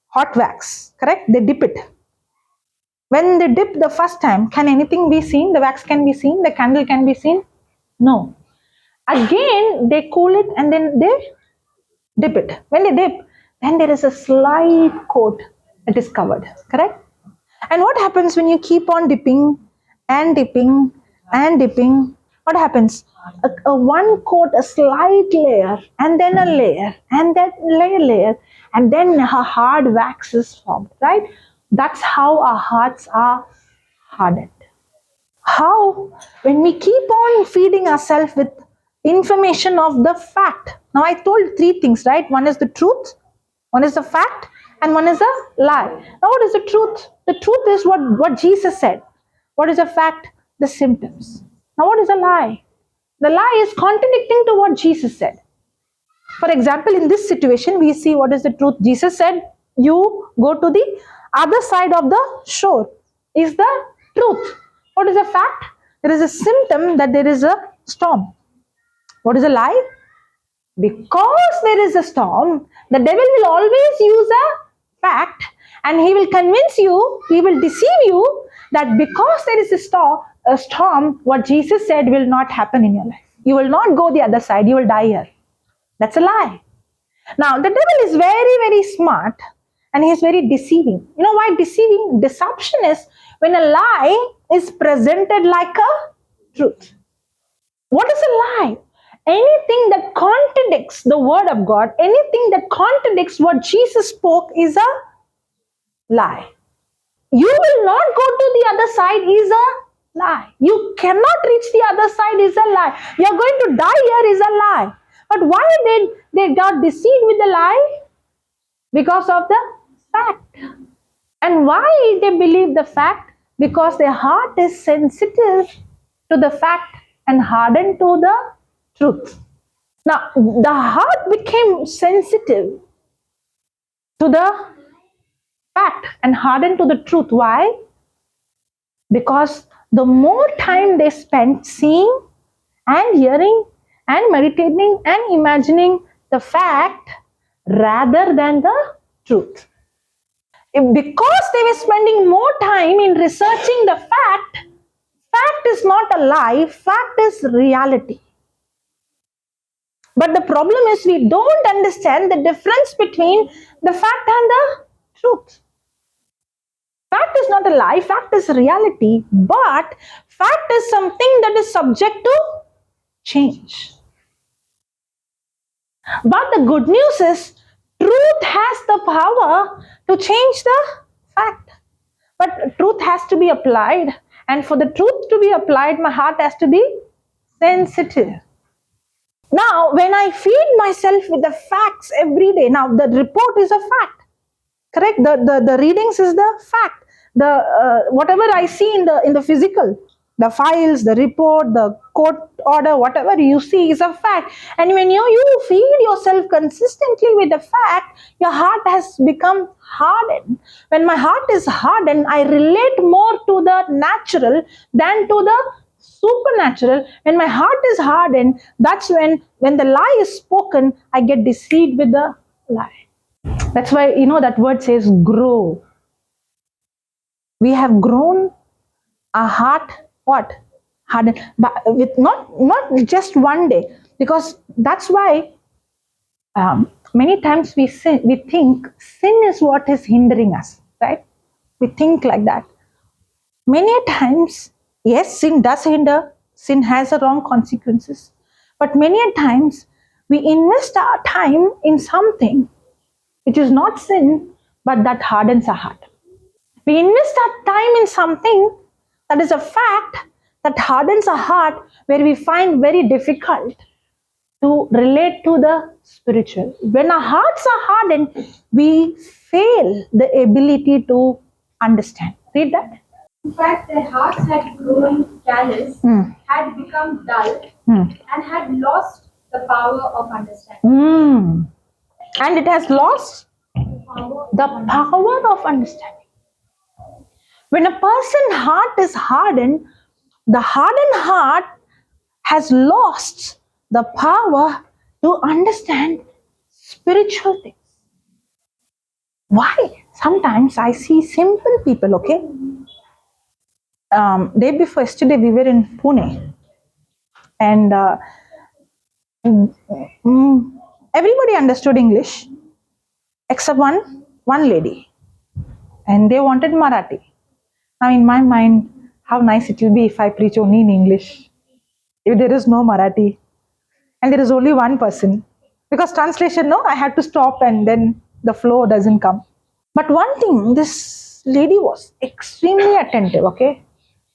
hot wax, correct? They dip it. When they dip the first time, can anything be seen? The wax can be seen? The candle can be seen? No. Again, they cool it and then they dip it. When they dip, then there is a slight coat that is covered, correct? And what happens when you keep on dipping and dipping and dipping? What happens? A one coat, a slight layer, and then a layer, and then layer, and then a hard wax is formed, right? That's how our hearts are hardened. How? When we keep on feeding ourselves with information of the fact. Now I told three things, right? One is the truth, one is the fact, and one is a lie. Now what is the truth? The truth is what Jesus said. What is a fact? The symptoms. Now what is a lie? The lie is contradicting to what Jesus said. For example, in this situation, we see what is the truth. Jesus said, you go to the other side of the shore is the truth. What is a fact? There is a symptom that there is a storm. What is a lie? Because there is a storm, the devil will always use a fact and he will convince you, he will deceive you that because there is a storm, what Jesus said will not happen in your life. You will not go the other side, you will die here. That's a lie. Now, the devil is very, very smart and he is very deceiving. You know why deceiving? Deception is when a lie is presented like a truth. What is a lie? Anything that contradicts the word of God, anything that contradicts what Jesus spoke is a lie. You will not go to the other side is a lie. You cannot reach the other side is a lie. You are going to die here is a lie. But why did they got deceived with the lie? Because of the fact. And why they believe the fact? Because their heart is sensitive to the fact and hardened to the truth. Now, the heart became sensitive to the fact and hardened to the truth. Why? Because the more time they spent seeing and hearing and meditating and imagining the fact rather than the truth. Because they were spending more time in researching the fact is not a lie, fact is reality. But the problem is we don't understand the difference between the fact and the truth. Fact is not a lie, fact is reality, but fact is something that is subject to change. But the good news is truth has the power to change the fact. But truth has to be applied, and for the truth to be applied, my heart has to be sensitive. Now, when I feed myself with the facts every day, now the report is a fact, correct? The readings is the fact. Whatever I see in the physical, the files, the report, the court order, whatever you see is a fact. And when you feed yourself consistently with the fact, your heart has become hardened. When my heart is hardened, I relate more to the natural than to the supernatural. When my heart is hardened, that's when the lie is spoken, I get deceived with the lie. That's why, that word says grow. We have grown our heart, what? Hardened. But with not just one day. Because that's why many times we think sin is what is hindering us, right? We think like that. Many times, yes, sin does hinder. Sin has a wrong consequences. But many times, we invest our time in something which is not sin, but that hardens our heart. We invest our time in something that is a fact that hardens our heart, where we find very difficult to relate to the spiritual. When our hearts are hardened, we fail the ability to understand. Read that.
In fact, their hearts had grown callous, had become dull, and had lost the power of understanding.
And it has lost the power of understanding. When a person's heart is hardened, the hardened heart has lost the power to understand spiritual things. Why? Sometimes I see simple people, okay? Day before yesterday, we were in Pune, and everybody understood English except one lady, and they wanted Marathi. Now, in my mind, how nice it will be if I preach only in English, if there is no Marathi, and there is only one person. Because translation, no, I had to stop and then the flow doesn't come. But one thing, this lady was extremely attentive, okay?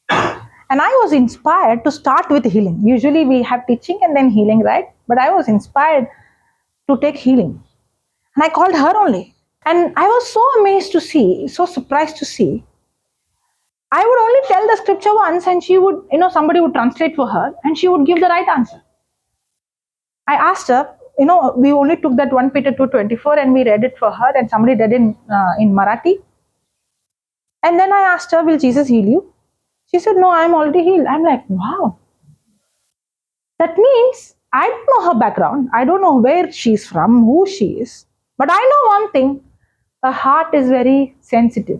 And I was inspired to start with healing. Usually we have teaching and then healing, right? But I was inspired to take healing. And I called her only. And I was so amazed to see, so surprised to see. I would only tell the scripture once and she would, somebody would translate for her and she would give the right answer. I asked her, we only took that 1 Peter 2:24 and we read it for her and somebody read it in Marathi. And then I asked her, will Jesus heal you? She said, no, I'm already healed. I'm like, wow. That means I don't know her background. I don't know where she's from, who she is. But I know one thing, her heart is very sensitive.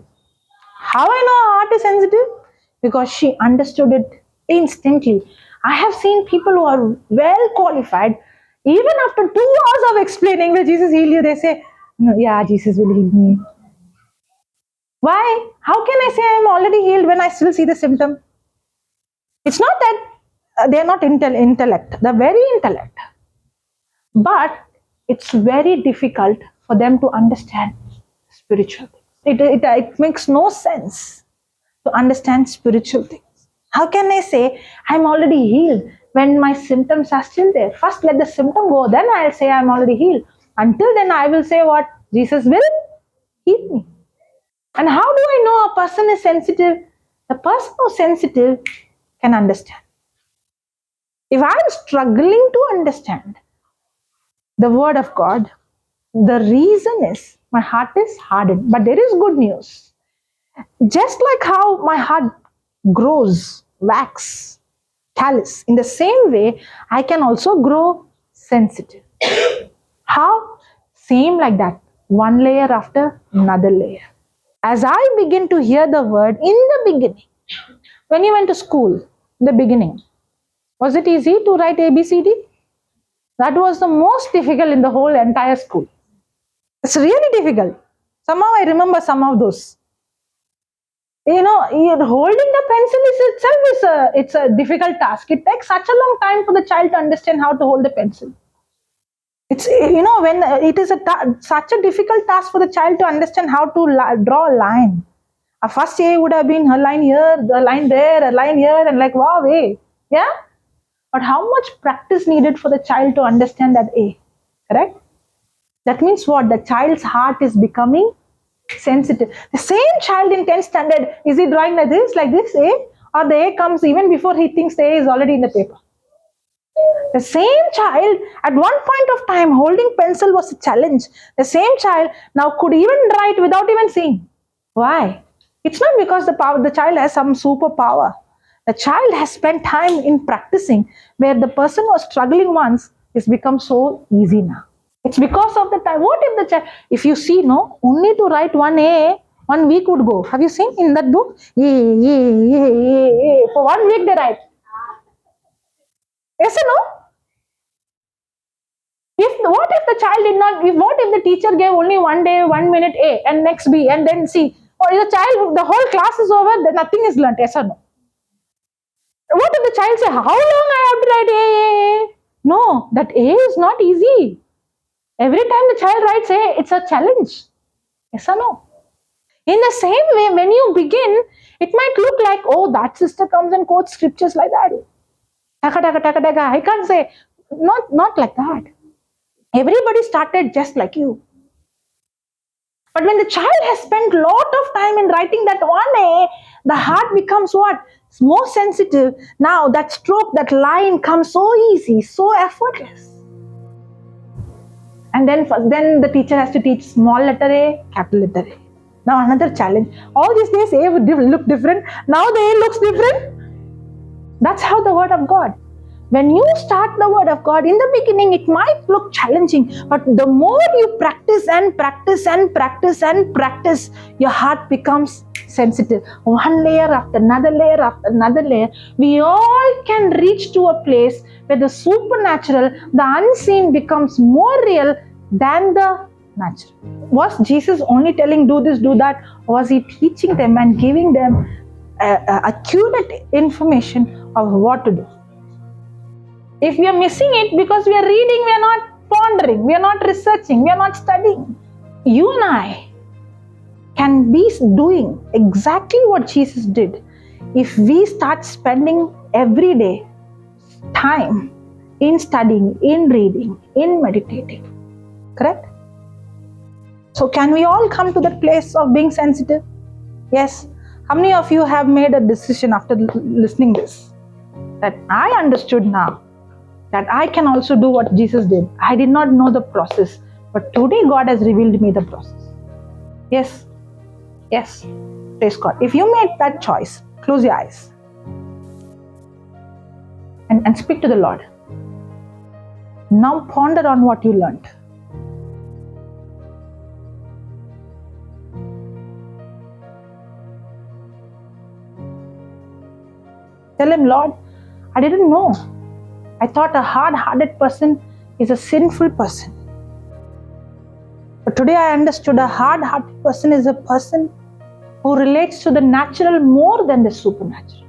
How I know her heart is sensitive? Because she understood it instantly. I have seen people who are well qualified, even after 2 hours of explaining, will Jesus heal you? They say, no, yeah, Jesus will heal me. Why? How can I say I'm already healed when I still see the symptom? It's not that they're not intellect. They're very intellect. But it's very difficult for them to understand spiritual things. It makes no sense to understand spiritual things. How can I say I'm already healed when my symptoms are still there? First let the symptom go, then I'll say I'm already healed. Until then I will say what? Jesus will heal me. And how do I know a person is sensitive? The person who's sensitive can understand. If I'm struggling to understand the word of God, the reason is my heart is hardened. But there is good news. Just like how my heart grows, wax, callous, in the same way, I can also grow sensitive. How? Same like that. One layer after another layer. As I begin to hear the word in the beginning, when you went to school, in the beginning, was it easy to write ABCD? That was the most difficult in the whole entire school. It's really difficult. Somehow I remember some of those. Holding the pencil it's a difficult task. It takes such a long time for the child to understand how to hold the pencil. It's, when it is such a difficult task for the child to understand how to draw a line. A first A would have been a line here, a line there, a line here, and like, wow, A. Yeah? But how much practice needed for the child to understand that A? Correct? That means what? The child's heart is becoming sensitive. The same child in 10th standard, is he drawing like this, A? Or the A comes even before he thinks the A is already in the paper. The same child, at one point of time, holding pencil was a challenge. The same child now could even write without even seeing. Why? It's not because the child has some superpower. The child has spent time in practicing, where the person was struggling once, it's become so easy now. It's because of the time. What if the child, if you see, only to write one A, 1 week would go. Have you seen in that book? For 1 week they write. Yes or no? What if the child did not, what if the teacher gave only 1 day, 1 minute A and next B and then C? Or the child, the whole class is over, then nothing is learnt. Yes or no? What if the child say, how long I have to write A? No, that A is not easy. Every time the child writes A, it's a challenge. Yes or no? In the same way, when you begin, it might look like, oh, that sister comes and quotes scriptures like that. Taka, taka, taka, taka. I can't say, not like that. Everybody started just like you. But when the child has spent a lot of time in writing that one A, the heart becomes what? It's more sensitive. Now that stroke, that line comes so easy, so effortless. And then the teacher has to teach small letter A, capital letter A. Now another challenge. All these days A would look different. Now the A looks different. That's how the word of God. When you start the word of God, in the beginning it might look challenging, but the more you practice and practice and practice and practice, your heart becomes sensitive. One layer after another layer after another layer, we all can reach to a place where the supernatural, the unseen becomes more real than the natural. Was Jesus only telling do this, do that? Or was he teaching them and giving them accurate information of what to do? If we are missing it because we are reading, we are not pondering, we are not researching, we are not studying. You and I can be doing exactly what Jesus did if we start spending every day time in studying, in reading, in meditating. Correct? So can we all come to that place of being sensitive? Yes. How many of you have made a decision after listening this? That I understood now that I can also do what Jesus did. I did not know the process, but today God has revealed me the process. Yes. Yes. Praise God. If you made that choice, close your eyes and speak to the Lord. Now ponder on what you learned. Tell him, Lord, I didn't know. I thought a hard-hearted person is a sinful person. But today I understood a hard-hearted person is a person who relates to the natural more than the supernatural.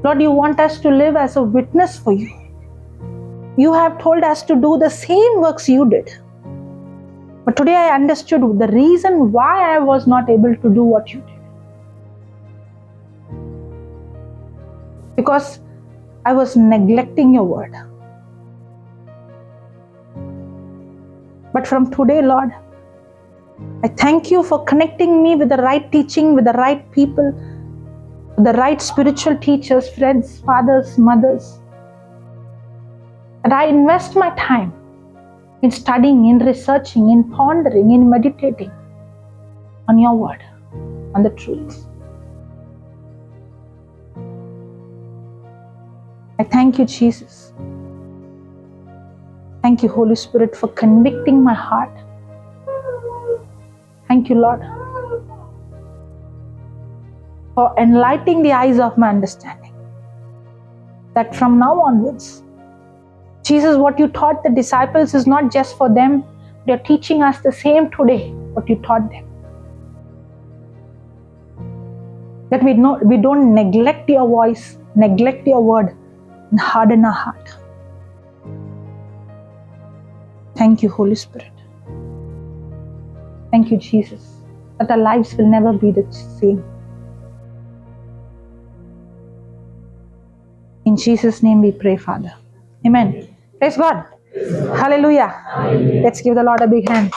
Lord, you want us to live as a witness for you. You have told us to do the same works you did. But today I understood the reason why I was not able to do what you did. Because I was neglecting your word. But from today, Lord, I thank you for connecting me with the right teaching, with the right people, with the right spiritual teachers, friends, fathers, mothers. And I invest my time in studying, in researching, in pondering, in meditating on your word, on the truth. I thank you, Jesus. Thank you, Holy Spirit, for convicting my heart. Thank you, Lord, for enlightening the eyes of my understanding. That from now onwards, Jesus, what you taught the disciples is not just for them. You're teaching us the same today, what you taught them. That we don't neglect your voice, neglect your word, and harden our heart. Thank you, Holy Spirit. Thank you, Jesus, that our lives will never be the same. In Jesus' name we pray, Father. Amen. Praise God. Hallelujah. Let's give the Lord a big hand.